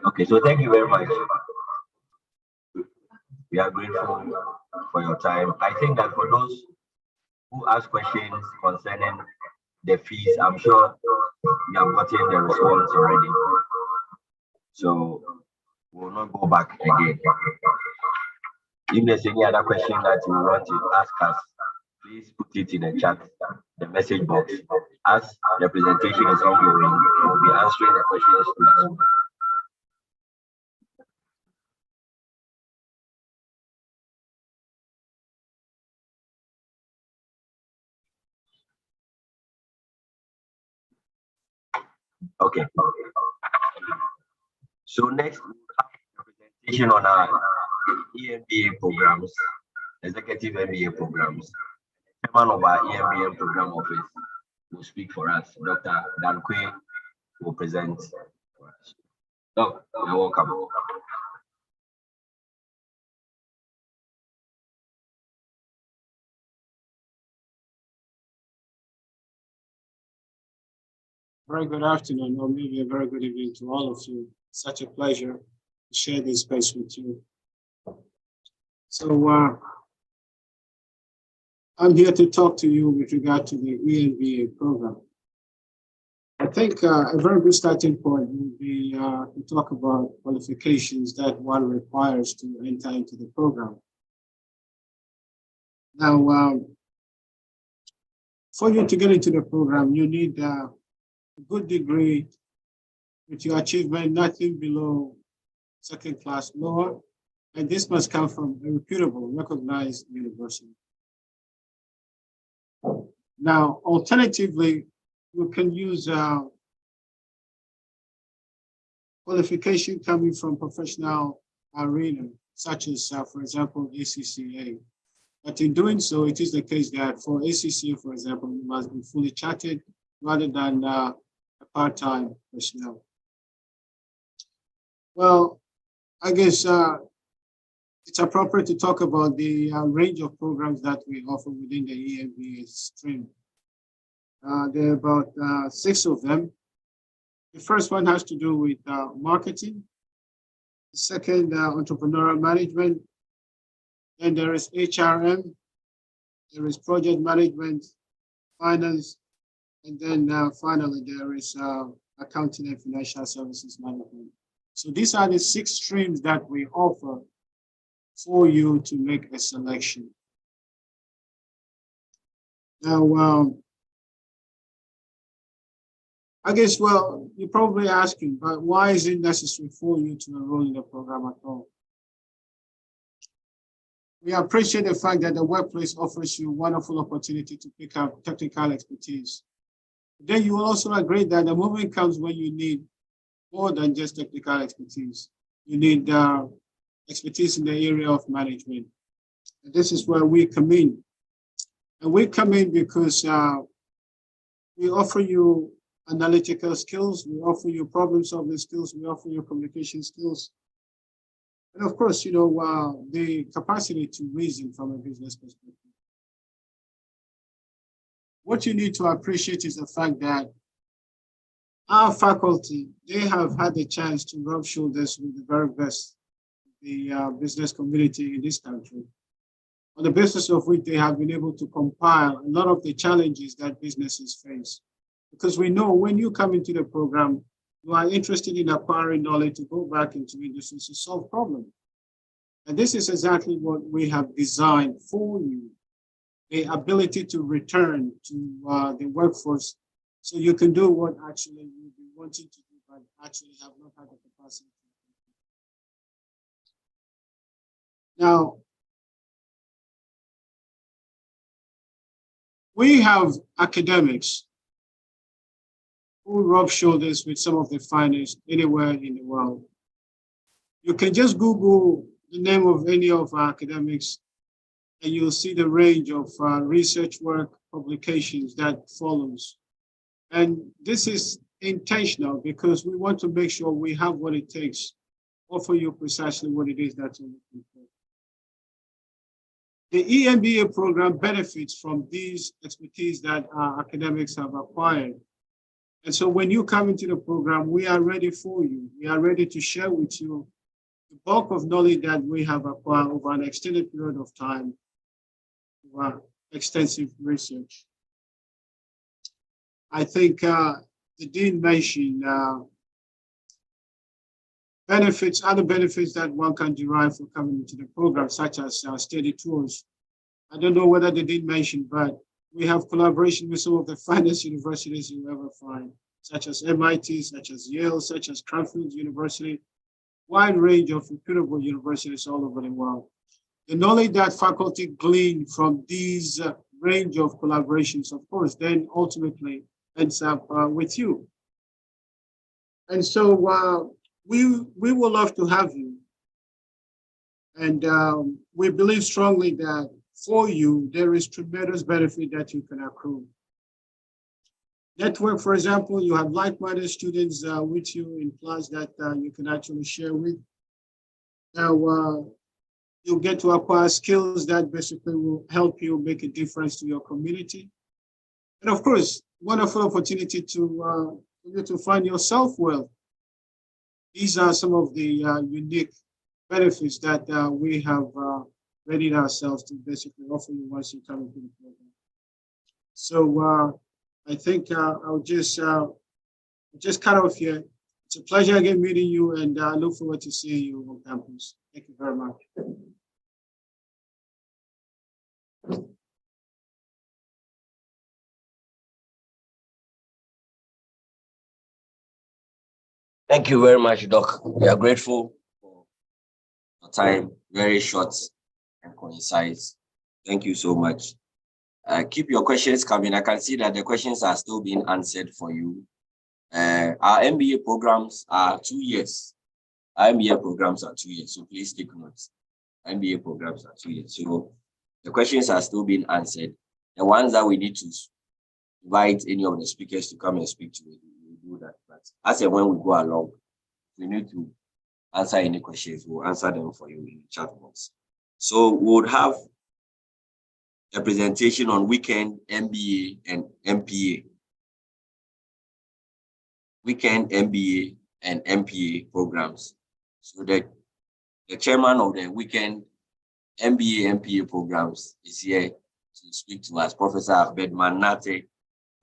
Speaker 3: Okay, so thank you very much. We are grateful for your time. I think that for those who ask questions concerning the fees, I'm sure you have gotten the response already. So we'll not go back again. If there's any other question that you want to ask us, please put it in the chat, the message box. As the presentation is ongoing, we'll be answering the questions to us. Okay. So next, we have a presentation on our EMBA programs, Executive MBA programs. The chairman of our EMBA program office will speak for us. Dr. Dankwe will present for us. Doc, you're welcome.
Speaker 7: Very good afternoon, or maybe a very good evening to all of you. Such a pleasure to share this space with you. So I'm here to talk to you with regard to the EMBA program. I think a very good starting point would be to talk about qualifications that one requires to enter into the program. Now, for you to get into the program, you need a good degree with your achievement nothing below second class lower, and this must come from a reputable, recognized university. Now, alternatively, you can use qualification coming from professional arena, such as, for example, ACCA. But in doing so, it is the case that for ACCA, for example, you must be fully chartered rather than a part-time personnel. Well, I guess it's appropriate to talk about the range of programs that we offer within the EMBA stream. There are about 6 of them. The first one has to do with marketing. The second, entrepreneurial management. Then there is HRM. There is project management, finance, and then finally there is accounting and financial services management. So these are the 6 streams that we offer for you to make a selection. Now, I guess, well, you're probably asking, but why is it necessary for you to enroll in the program at all? We appreciate the fact that the workplace offers you a wonderful opportunity to pick up technical expertise. Then you will also agree that the moment comes when you need more than just technical expertise. You need expertise in the area of management. And this is where we come in. And we come in because we offer you analytical skills, we offer you problem-solving skills, we offer you communication skills. And of course, you know, the capacity to reason from a business perspective. What you need to appreciate is the fact that our faculty, they have had the chance to rub shoulders with the very best the business community in this country, on the basis of which they have been able to compile a lot of the challenges that businesses face. Because we know when you come into the program, you are interested in acquiring knowledge to go back into industry to solve problems. And this is exactly what we have designed for you, the ability to return to the workforce so you can do what actually you've been wanting to do, but actually have not had the capacity. Now, we have academics who rub shoulders with some of the finest anywhere in the world. You can just Google the name of any of our academics and you'll see the range of research work, publications that follows. And this is intentional because we want to make sure we have what it takes to offer you precisely what it is that you're looking for. The EMBA program benefits from these expertise that our academics have acquired. And so when you come into the program, we are ready for you. We are ready to share with you the bulk of knowledge that we have acquired over an extended period of time, over extensive research. I think the Dean mentioned other benefits that one can derive from coming into the program, such as study tours. I don't know whether they did mention, but we have collaboration with some of the finest universities you ever find, such as MIT, such as Yale, such as Cranfield University, wide range of reputable universities all over the world. The knowledge that faculty glean from these range of collaborations, of course, then ultimately ends up with you. And so we would love to have you. And we believe strongly that for you, there is tremendous benefit that you can accrue. Network, for example, you have like-minded students with you in class that you can actually share with. Now, you'll get to acquire skills that basically will help you make a difference to your community. And of course, wonderful opportunity to you to find yourself well. These are some of the unique benefits that we have readied ourselves to basically offer you once you come into the program. So I think I'll just cut off here. It's a pleasure again meeting you, and I look forward to seeing you on campus. Thank you very much.
Speaker 3: Thank you very much, Doc. We are grateful for your time, very short and concise. Thank you so much. Keep your questions coming. I can see that the questions are still being answered for you. Our MBA programs are 2 years. Our MBA programs are 2 years, so please take notes. MBA programs are 2 years. So the questions are still being answered. The ones that we need to invite any of the speakers to come and speak to, we do that. But as and when we go along, we need to answer any questions. We'll answer them for you in the chat box. So we would have a presentation on weekend MBA and MPA. Weekend MBA and MPA programs. So the chairman of the weekend MBA MPA programs is here to speak to us, Professor Bedmanate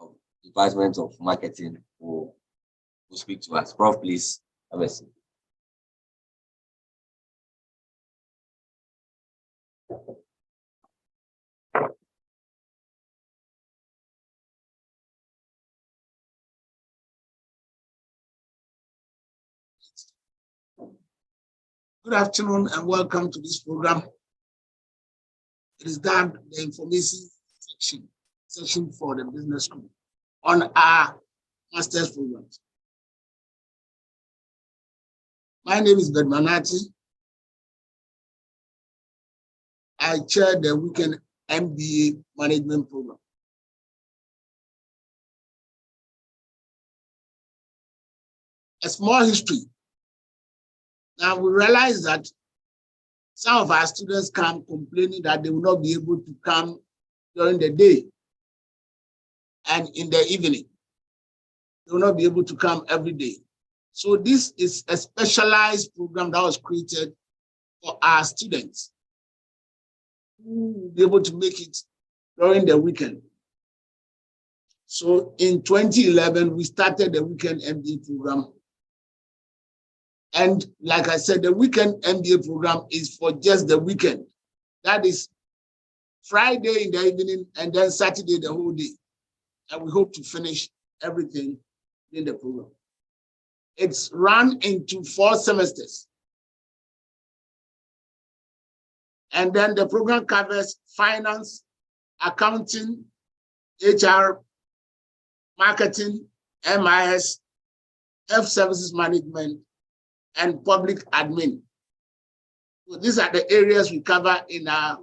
Speaker 3: of Department of Marketing, who will speak to us. Prof, please have a seat.
Speaker 8: Good afternoon and welcome to this program. It is done the information section for the business school on our master's programs. My name is Bedmanati. I chair the weekend MBA management program. A small history. Now we realize that some of our students come complaining that they will not be able to come during the day and in the evening. They will not be able to come every day. So this is a specialized program that was created for our students who will be able to make it during the weekend. So in 2011, we started the weekend MBA program. And like I said, the weekend MBA program is for just the weekend. That is Friday in the evening and then Saturday the whole day. And we hope to finish everything in the program. It's run into 4 semesters. And then the program covers finance, accounting, HR, marketing, MIS, health services management, and public admin. So these are the areas we cover in our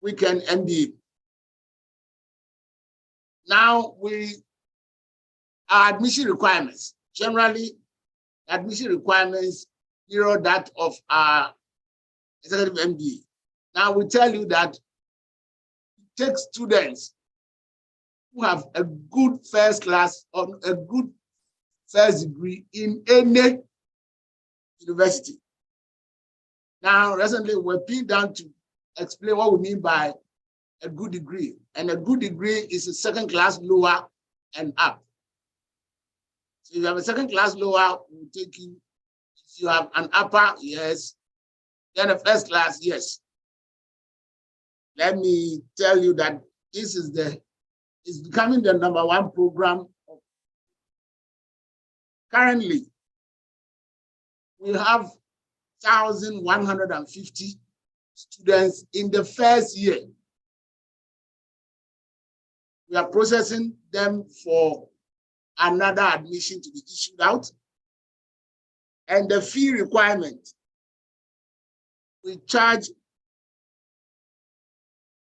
Speaker 8: weekend MBA. Now, our admission requirements, generally, admission requirements mirror that of our executive MBA. Now, we tell you that it takes students who have a good first class or a good first degree in any university. Now, recently, we're pinned down to explain what we mean by a good degree. And a good degree is a second class lower and up. So if you have a second class lower, we'll take you. If you have an upper, yes. Then a first class, yes. Let me tell you that this is it's becoming the #1 program. Currently, we have 1,150 students in the first year. We are processing them for another admission to be issued out. And the fee requirement, we charge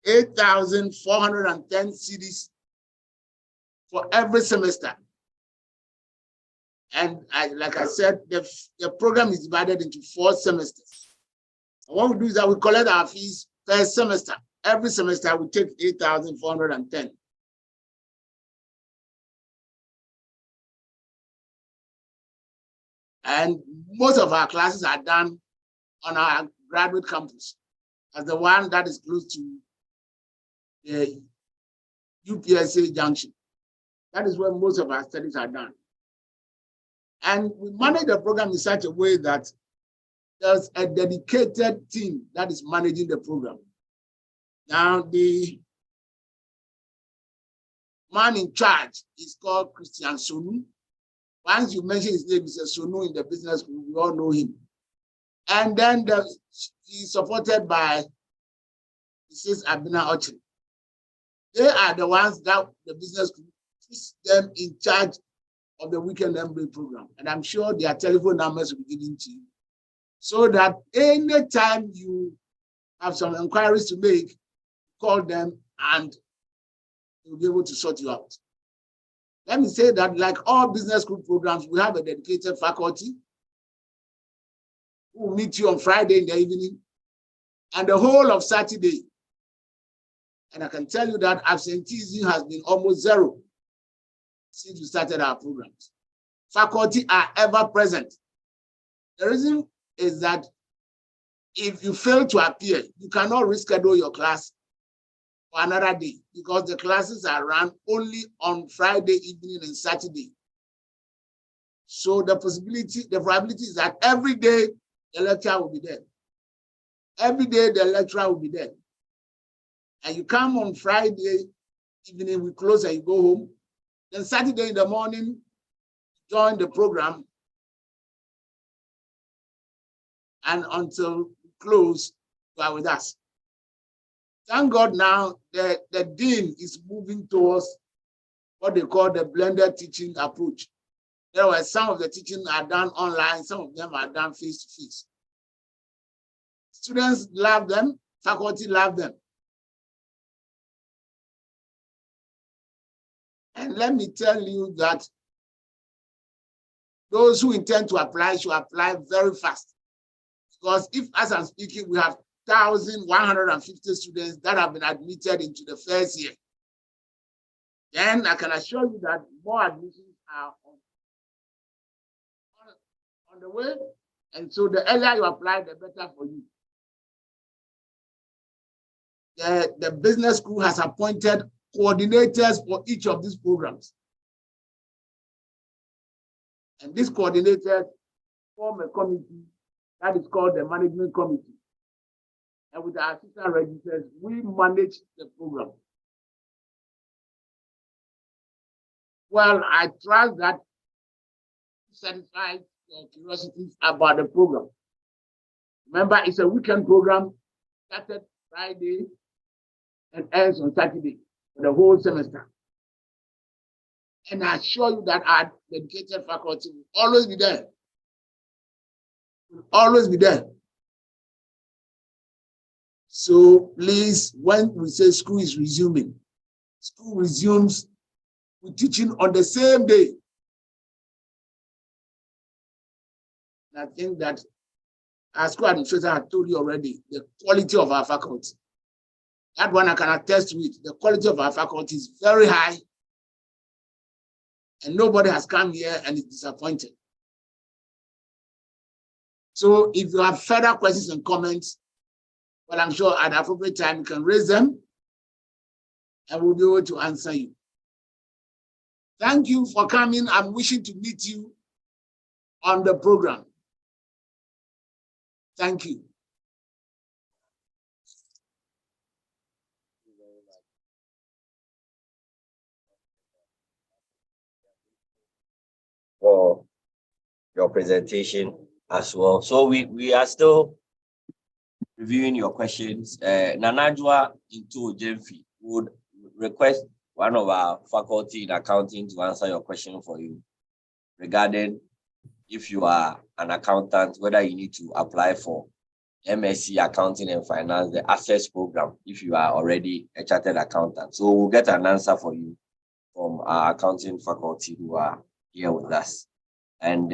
Speaker 8: 8,410 cedis for every semester. And like I said, the program is divided into 4 semesters. And what we do is that we collect our fees per semester. Every semester we take 8,410. And most of our classes are done on our graduate campus, as the one that is close to the UPSA junction. That is where most of our studies are done. And we manage the program in such a way that there's a dedicated team that is managing the program. Now, the man in charge is called Christian Sonu. Once you mention his name, it's a Sonu in the business group, we all know him. And then he's supported by Mrs. Abina Ochri. They are the ones that the business group puts them in charge of the weekend MBA program. And I'm sure their telephone numbers will be given to you, so that anytime you have some inquiries to make, call them and they'll be able to sort you out. Let me say that, like all business group programs, we have a dedicated faculty who will meet you on Friday in the evening and the whole of Saturday. And I can tell you that absenteeism has been almost 0 since we started our programs. Faculty are ever present. The reason is that if you fail to appear, you cannot reschedule your class for another day, because the classes are run only on Friday evening and Saturday. So the probability is that every day the lecturer will be there. Every day the lecturer will be there. And you come on Friday evening, we close and you go home. Then Saturday in the morning, join the program. And until we close, you are with us. Thank God now the dean is moving towards what they call the blended teaching approach. There were some of the teaching are done online, some of them are done face-to-face. Students love them, faculty love them. And let me tell you that those who intend to apply should apply very fast. Because if, as I'm speaking, we have 1,150 students that have been admitted into the first year, then I can assure you that more admissions are on the way, And so the earlier you apply, the better for you. The business school has appointed coordinators for each of these programs. And these coordinators form a committee that is called the management committee. And with our assistant registrars, we manage the program. Well, I trust that satisfies your curiosities about the program. Remember, it's a weekend program, started Friday and ends on Saturday for the whole semester. And I assure you that our dedicated faculty will always be there. Will always be there. So please, when we say school is resuming, school resumes with teaching on the same day. And I think that our school administrator had told you already, the quality of our faculty. That one I can attest with. The quality of our faculty is very high. And nobody has come here and is disappointed. So if you have further questions and comments, well, I'm sure at the appropriate time you can raise them and we'll be able to answer you. Thank you for coming. I'm wishing to meet you on the program. Thank you.
Speaker 3: For your presentation as well. So we are still reviewing your questions. Nanajua into Jemfi would request one of our faculty in accounting to answer your question for you regarding if you are an accountant, whether you need to apply for MSc Accounting and Finance, the Access program, if you are already a chartered accountant. So we'll get an answer for you from our accounting faculty who are here with us. And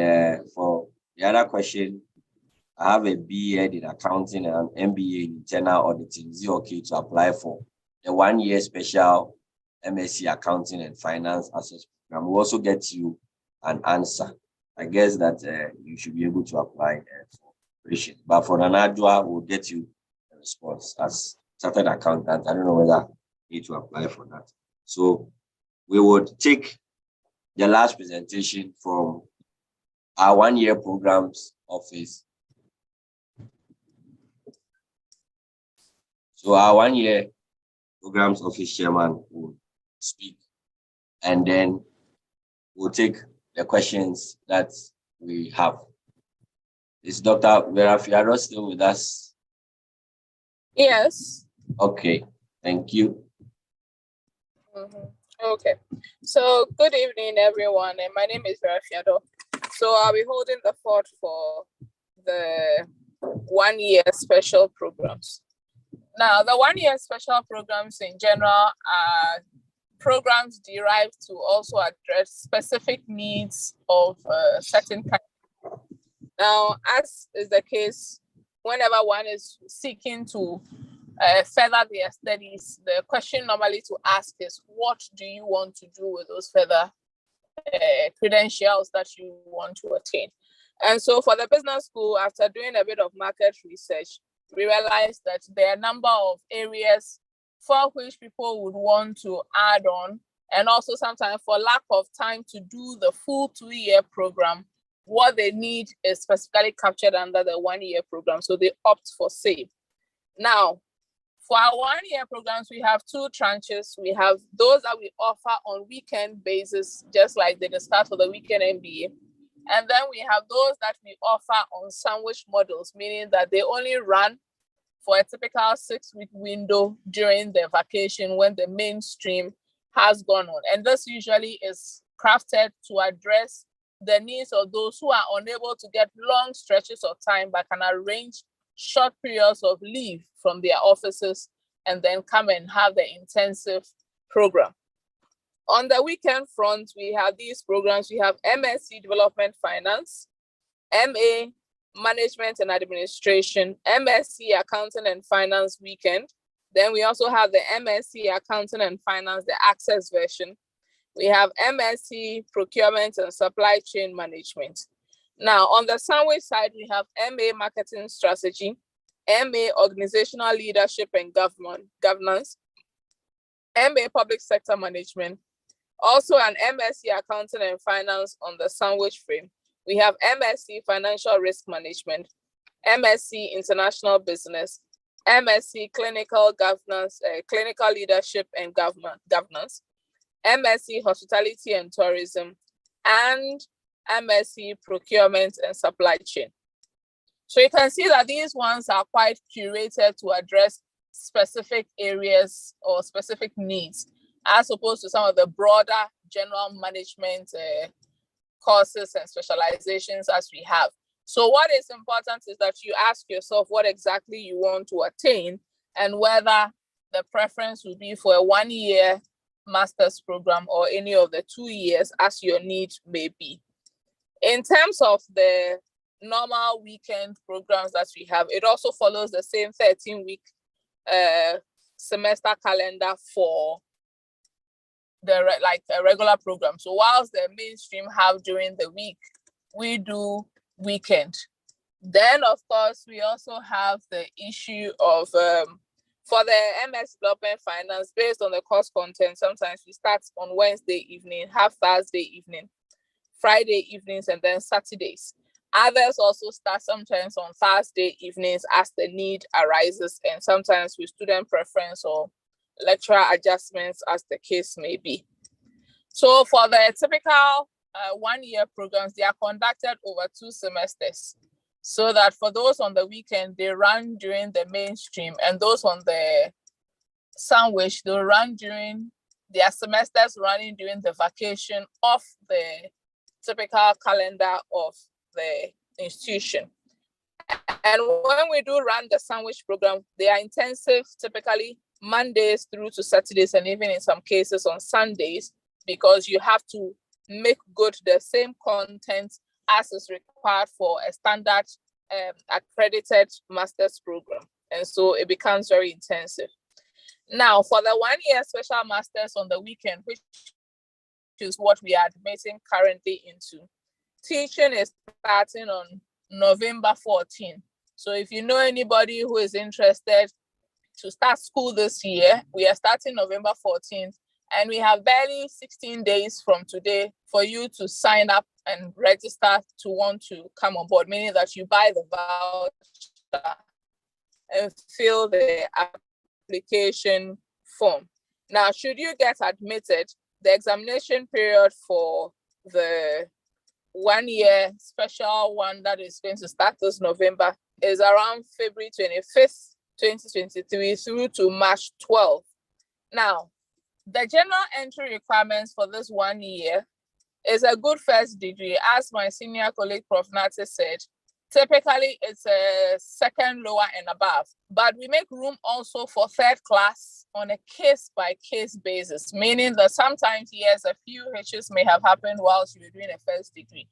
Speaker 3: for the other question, I have a BA in accounting and MBA in internal auditing. Is it okay to apply for the 1 year special MSc Accounting and Finance Access program? We'll also get you an answer. I guess that you should be able to apply for operation. But for Nanajua, we'll get you a response as chartered accountant. I don't know whether you need to apply for that. So we would take the last presentation from our 1 year programs office. So our 1 year programs office chairman will speak, and then we'll take the questions that we have. Is Dr. Vera Fiaro still with us?
Speaker 1: Yes.
Speaker 3: Okay, thank you.
Speaker 1: Okay. So good evening, everyone. And my name is Vera Fiado. So I'll be holding the fort for the 1 year special programs. Now, the 1 year special programs in general are programs derived to also address specific needs of certain countries. Now, as is the case, whenever one is seeking to further their studies, the question normally to ask is, what do you want to do with those further credentials that you want to attain? And so for the business school, after doing a bit of market research, we realized that there are a number of areas for which people would want to add on, and also sometimes for lack of time to do the full 2 year program, what they need is specifically captured under the 1 year program. So they opt for SAVE. Now, for our 1 year programs, we have two tranches. We have those that we offer on weekend basis, just like they start for the weekend MBA. And then we have those that we offer on sandwich models, meaning that they only run for a typical 6-week window during the vacation when the mainstream has gone on. And this usually is crafted to address the needs of those who are unable to get long stretches of time but can arrange short periods of leave from their offices and then come and have the intensive program. On the weekend front, we have these programs. We have MSc Development Finance, MA Management and Administration, MSc Accounting and Finance Weekend. Then we also have the MSc Accounting and Finance, the Access version. We have MSc Procurement and Supply Chain Management. Now, on the sandwich side, we have MA Marketing Strategy, MA Organizational Leadership and Governance, MA Public Sector Management, also an MSc Accounting and Finance on the sandwich frame. We have MSc Financial Risk Management, MSc International Business, MSc Clinical Governance, Clinical Leadership and Governance, MSc Hospitality and Tourism, and MSc Procurement and Supply Chain. So you can see that these ones are quite curated to address specific areas or specific needs, as opposed to some of the broader general management courses and specializations as we have. So what is important is that you ask yourself what exactly you want to attain and whether the preference would be for a 1-year master's program or any of the 2 years as your need may be. In terms of the normal weekend programs that we have, it also follows the same 13-week semester calendar for the regular program. So whilst the mainstream have during the week, we do weekend. Then, of course, we also have the issue of for the MS Development Finance, based on the course content, sometimes we start on Wednesday evening, have Thursday evening, Friday evenings, and then Saturdays. Others also start sometimes on Thursday evenings as the need arises, and sometimes with student preference or lecturer adjustments as the case may be. So for the typical 1-year programs, they are conducted over 2 semesters. So that for those on the weekend, they run during the mainstream, and those on the sandwich, they'll run during their semesters running during the vacation of the typical calendar of the institution. And when we do run the sandwich program, they are intensive, typically Mondays through to Saturdays, and even in some cases on Sundays, because you have to make good the same content as is required for a standard accredited master's program. And so it becomes very intensive. Now, for the 1-year special masters on the weekend, which is what we are admitting currently into, teaching is starting on November 14. So if you know anybody who is interested to start school this year, we are starting November 14th, and we have barely 16 days from today for you to sign up and register to want to come on board, meaning that you buy the voucher and fill the application form. Now, should you get admitted, the examination period for the 1-year special one that is going to start this November is around February 25th, 2023 through to March 12th. Now, the general entry requirements for this 1 year is a good first degree. As my senior colleague, Prof. Nate, said, typically it's a second, lower, and above. But we make room also for third class on a case-by-case basis, meaning that sometimes, yes, a few hitches may have happened whilst you were doing a first degree.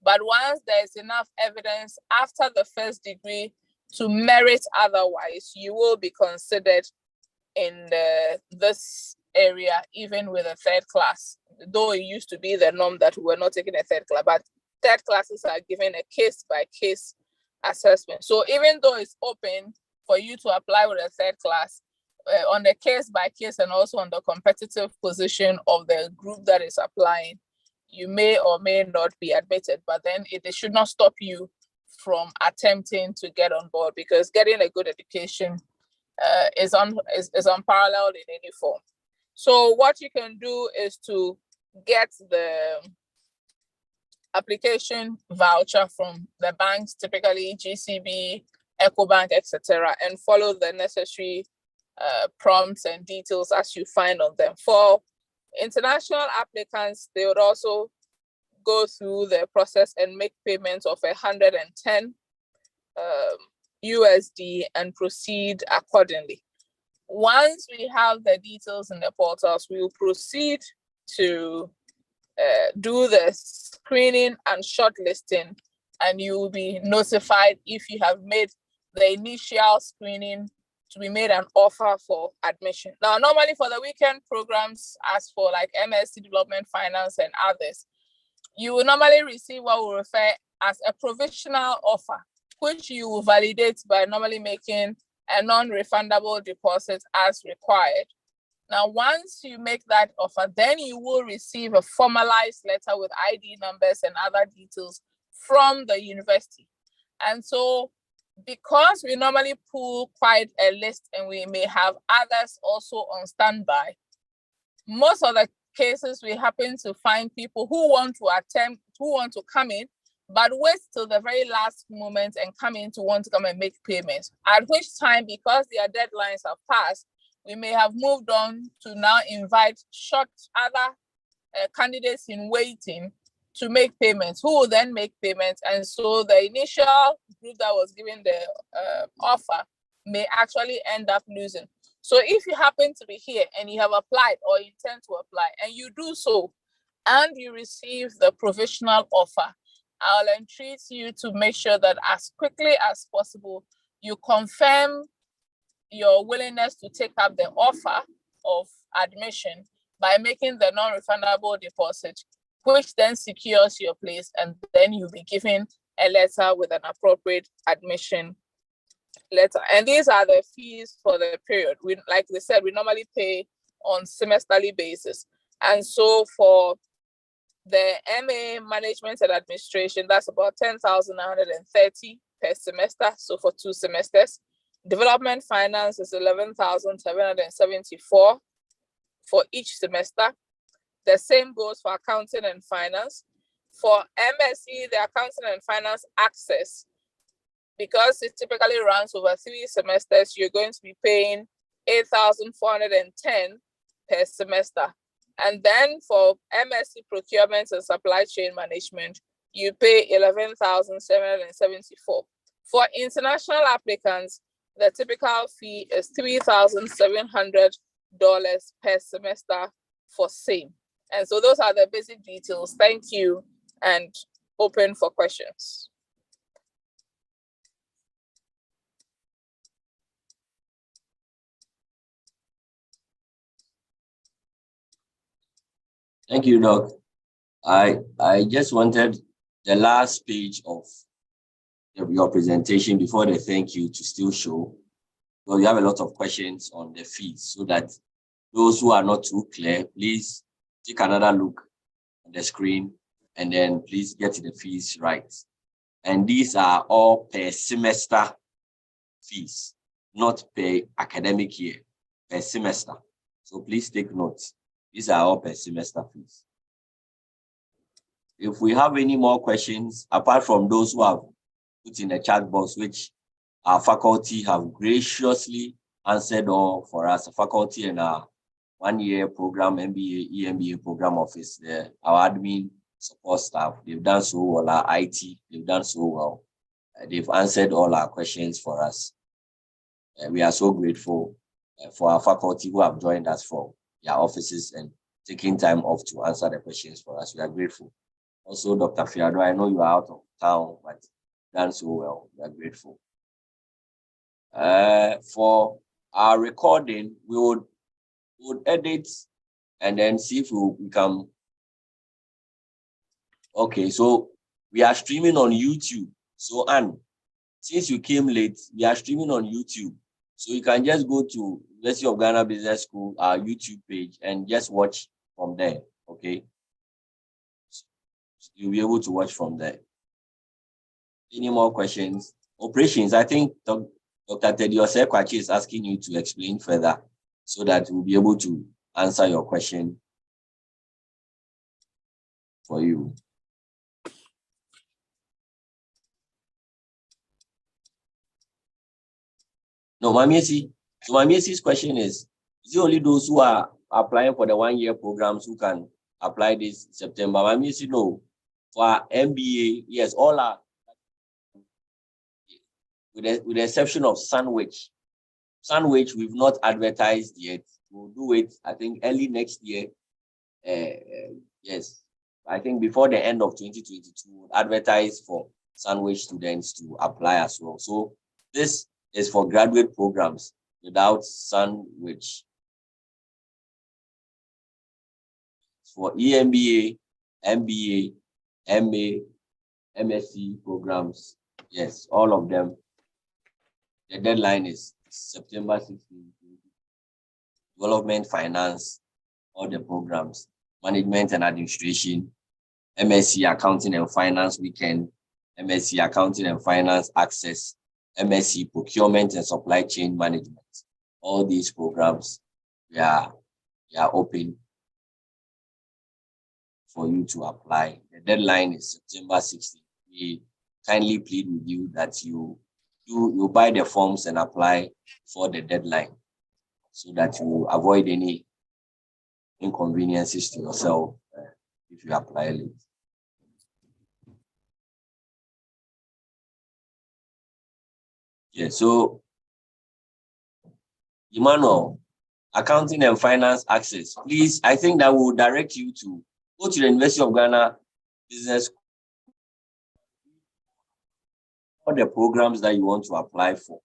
Speaker 1: But once there's enough evidence after the first degree to merit otherwise, you will be considered in this area, even with a third class, though it used to be the norm that we were not taking a third class, but third classes are given a case-by-case assessment. So even though it's open for you to apply with a third class, on the case-by-case and also on the competitive position of the group that is applying, you may or may not be admitted, but then it should not stop you from attempting to get on board, because getting a good education is unparalleled in any form. So what you can do is to get the application voucher from the banks, typically GCB, EcoBank, etc., and follow the necessary prompts and details as you find on them. For international applicants, they would also go through the process and make payments of 110 USD and proceed accordingly. Once we have the details in the portals, we will proceed to do the screening and shortlisting, and you will be notified if you have made the initial screening to be made an offer for admission. Now, normally for the weekend programs, as for like MSc Development Finance and others, you will normally receive what we refer as a provisional offer, which you will validate by normally making a non-refundable deposit as required. Now, once you make that offer, then you will receive a formalized letter with ID numbers and other details from the university. And so, because we normally pull quite a list and we may have others also on standby, most of the cases we happen to find people who want to come in, but wait till the very last moment and want to come and make payments. At which time, because their deadlines have passed, we may have moved on to now invite other candidates in waiting to make payments, who will then make payments. And so the initial group that was given the offer may actually end up losing. So if you happen to be here and you have applied or intend to apply and you do so, and you receive the provisional offer, I'll entreat you to make sure that as quickly as possible, you confirm your willingness to take up the offer of admission by making the non-refundable deposit, which then secures your place, and then you'll be given a letter with an appropriate admission letter. And these are the fees for the period. Like they said, we normally pay on semesterly basis. And so for the MA Management and Administration, that's about 10,930 per semester. So for 2 semesters. Development Finance is 11,774 for each semester. The same goes for Accounting and Finance. For MSc, the Accounting and Finance Access, because it typically runs over 3 semesters, you're going to be paying 8,410 per semester. And then for MSc Procurement and Supply Chain Management, you pay 11,774. For international applicants, the typical fee is $3,700 per semester for same. And so those are the basic details. Thank you, and open for questions.
Speaker 3: Thank you, Doc. I just wanted the last page of your presentation before the thank you to still show. Well, you have a lot of questions on the fees, so that those who are not too clear, please take another look at the screen and then please get the fees right. And these are all per semester fees, not per academic year, per semester. So please take notes. These are all per semester fees. If we have any more questions, apart from those who have put in the chat box, which our faculty have graciously answered all for us, faculty and our one-year program, MBA, EMBA program office, our admin support staff, they've done so well, our IT, they've done so well. They've answered all our questions for us. We are so grateful for our faculty who have joined us from their offices and taking time off to answer the questions for us. We are grateful. Also, Dr. Fiado, I know you are out of town, but done so well. We are grateful. For our recording, we would edit and then see if we can. Okay, so we are streaming on YouTube. So, Anne, since you came late, we are streaming on YouTube. So you can just go to University of Ghana Business School, our YouTube page, and just watch from there, okay? So you'll be able to watch from there. Any more questions? Operations, I think Dr. Teddy Osekwachi is asking you to explain further so that we'll be able to answer your question for you. No, Mamiesi. So Mamiesi's question is it only those who are applying for the one-year programs who can apply this September? Mamiesi, no. For MBA, yes, all are, with the exception of Sandwich. Sandwich, we've not advertised yet. We'll do it, I think, early next year. Yes, I think before the end of 2022, we'll advertise for Sandwich students to apply as well. So this is for graduate programs without Sandwich. For EMBA, MBA, MA, MSc programs. Yes, all of them. The deadline is September 16th. Development, finance, all the programs, management and administration, MSc accounting and finance weekend, MSc accounting and finance access, MSc procurement and supply chain management. All these programs, they are open for you to apply. The deadline is September 16th. We kindly plead with you that you buy the forms and apply for the deadline so that you avoid any inconveniences to yourself if you apply late. Yeah, so Emmanuel, accounting and finance access, please, I think that will direct you to go to the University of Ghana Business School, all the programs that you want to apply for.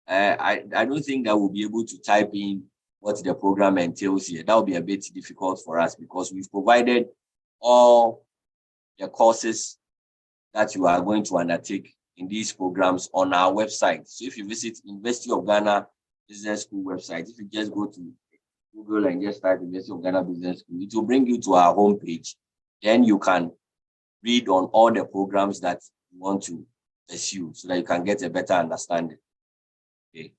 Speaker 3: I don't think that we'll be able to type in what the program entails here. That will be a bit difficult for us because we've provided all the courses that you are going to undertake in these programs on our website. So if you visit University of Ghana Business School website, if you just go to Google and just type University of Ghana Business School, it will bring you to our homepage. Then you can read on all the programs that you want to pursue so that you can get a better understanding. Okay.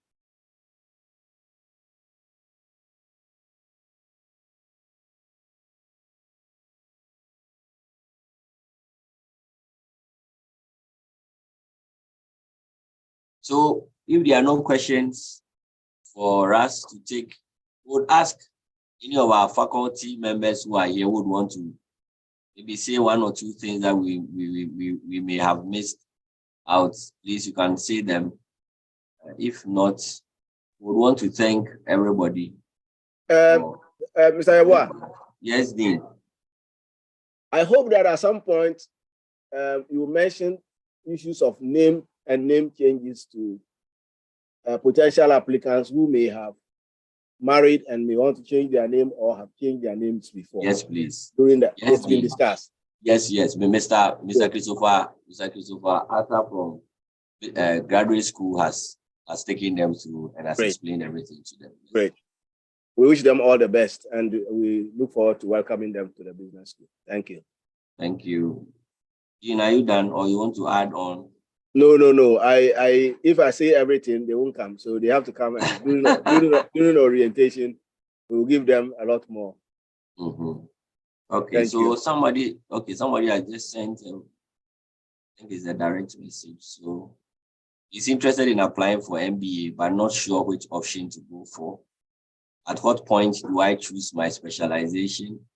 Speaker 3: So if there are no questions for us to take, we would ask any of our faculty members who are here would want to maybe say one or two things that we may have missed out. Please, you can say them. If not, we would want to thank everybody.
Speaker 2: Mr. Yabua.
Speaker 3: Yes, Dean.
Speaker 2: I hope that at some point you mentioned issues of name and name changes to potential applicants who may have married and may want to change their name or have changed their names before.
Speaker 3: Yes, please.
Speaker 2: During that,
Speaker 3: yes,
Speaker 2: it's been discussed.
Speaker 3: Yes. Mr. Christopher Arthur from graduate school has taken them through and has explained everything to them.
Speaker 2: Great. We wish them all the best and we look forward to welcoming them to the business school. Thank you.
Speaker 3: Thank you. Dean, are you done or you want to add on?
Speaker 2: No. If I say everything, they won't come. So they have to come and during orientation, we'll give them a lot more.
Speaker 3: Mm-hmm. Okay,
Speaker 2: Thank
Speaker 3: so
Speaker 2: you.
Speaker 3: somebody has just sent, I think it's a direct message. So he's interested in applying for MBA, but not sure which option to go for. At what point do I choose my specialization?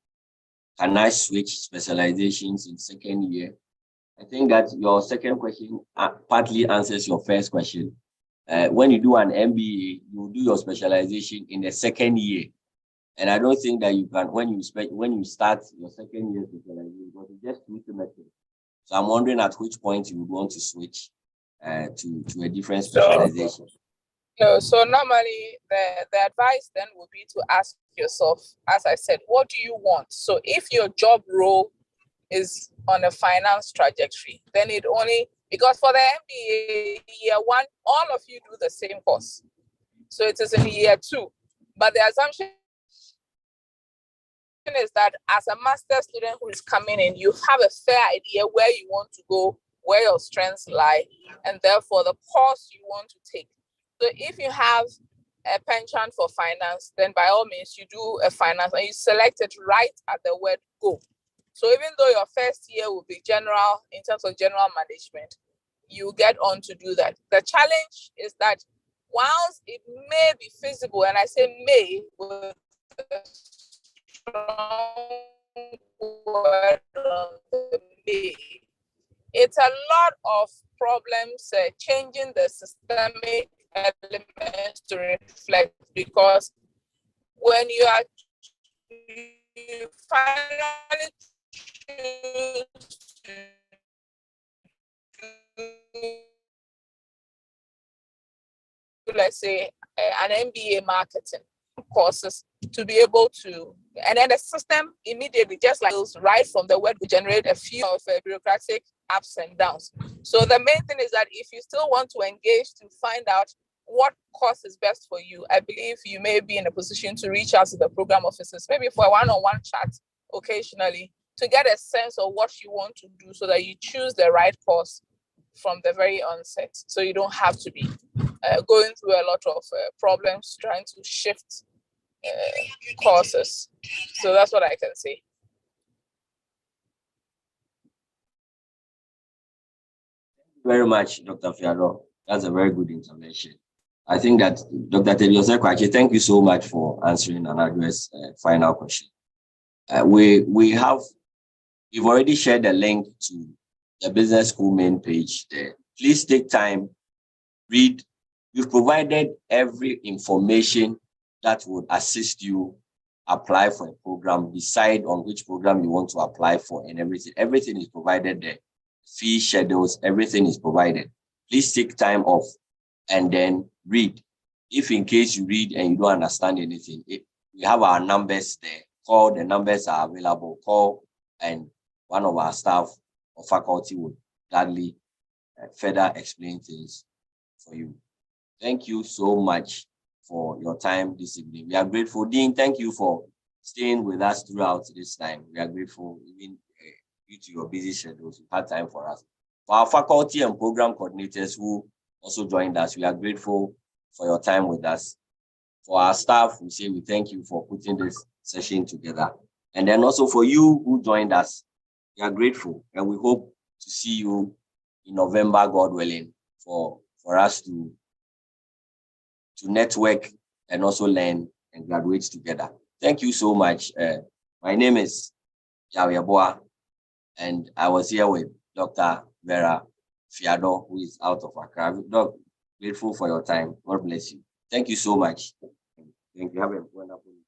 Speaker 3: Can I switch specializations in second year? I think that your second question partly answers your first question. When you do an MBA, you do your specialization in the second year. And I don't think that you can, when you start your second year specialization, because it's just 2 semesters. So I'm wondering at which point you would want to switch to a different specialization.
Speaker 1: No, so normally the advice then would be to ask yourself, as I said, what do you want? So if your job role is on a finance trajectory, then it only, because for the MBA year 1, all of you do the same course. So it is in year 2. But the assumption is that as a master student who is coming in, you have a fair idea where you want to go, where your strengths lie, and therefore the course you want to take. So if you have a penchant for finance, then by all means you do a finance and you select it right at the word go. So even though your first year will be general in terms of general management, you get on to do that. The challenge is that whilst it may be feasible, and I say may with a strong word on the may, it's a lot of problems changing the systemic elements to reflect, because when you finally choose to do, let's say, an MBA marketing courses to be able to, and then the system immediately, just like right from the word, we generate a few of bureaucratic ups and downs. So the main thing is that if you still want to engage to find out what course is best for you, I believe you may be in a position to reach out to the program officers, maybe for a one-on-one chat occasionally, to get a sense of what you want to do so that you choose the right course from the very onset. So you don't have to be going through a lot of problems trying to shift courses. So that's what I can say.
Speaker 3: Very much, Dr. Fiado. That's a very good intervention. I think that Dr. Tediosa Kwachi, thank you so much for answering and address final question. We've already shared the link to the business school main page there. Please take time, read. We've provided every information that would assist you apply for a program, decide on which program you want to apply for, and everything. Everything is provided there. Fee schedules, everything is provided. Please take time off and then read. If in case you read and you don't understand anything, we have our numbers there. Call, the numbers are available. Call, and one of our staff or faculty would gladly further explain things for you. Thank you so much for your time this evening. We are grateful. Dean, thank you for staying with us throughout this time. We are grateful, even due to your busy schedules, you had time for us. For our faculty and program coordinators who also joined us, we are grateful for your time with us. For our staff, we say we thank you for putting this session together. And then also for you who joined us, we are grateful, and we hope to see you in November, God willing, for us to network and also learn and graduate together. Thank you so much. My name is Yawiaboa, and I was here with Dr. Vera Fiado, who is out of Accra. Doc, grateful for your time. God bless you. Thank you so much. Thank you. Have a wonderful day.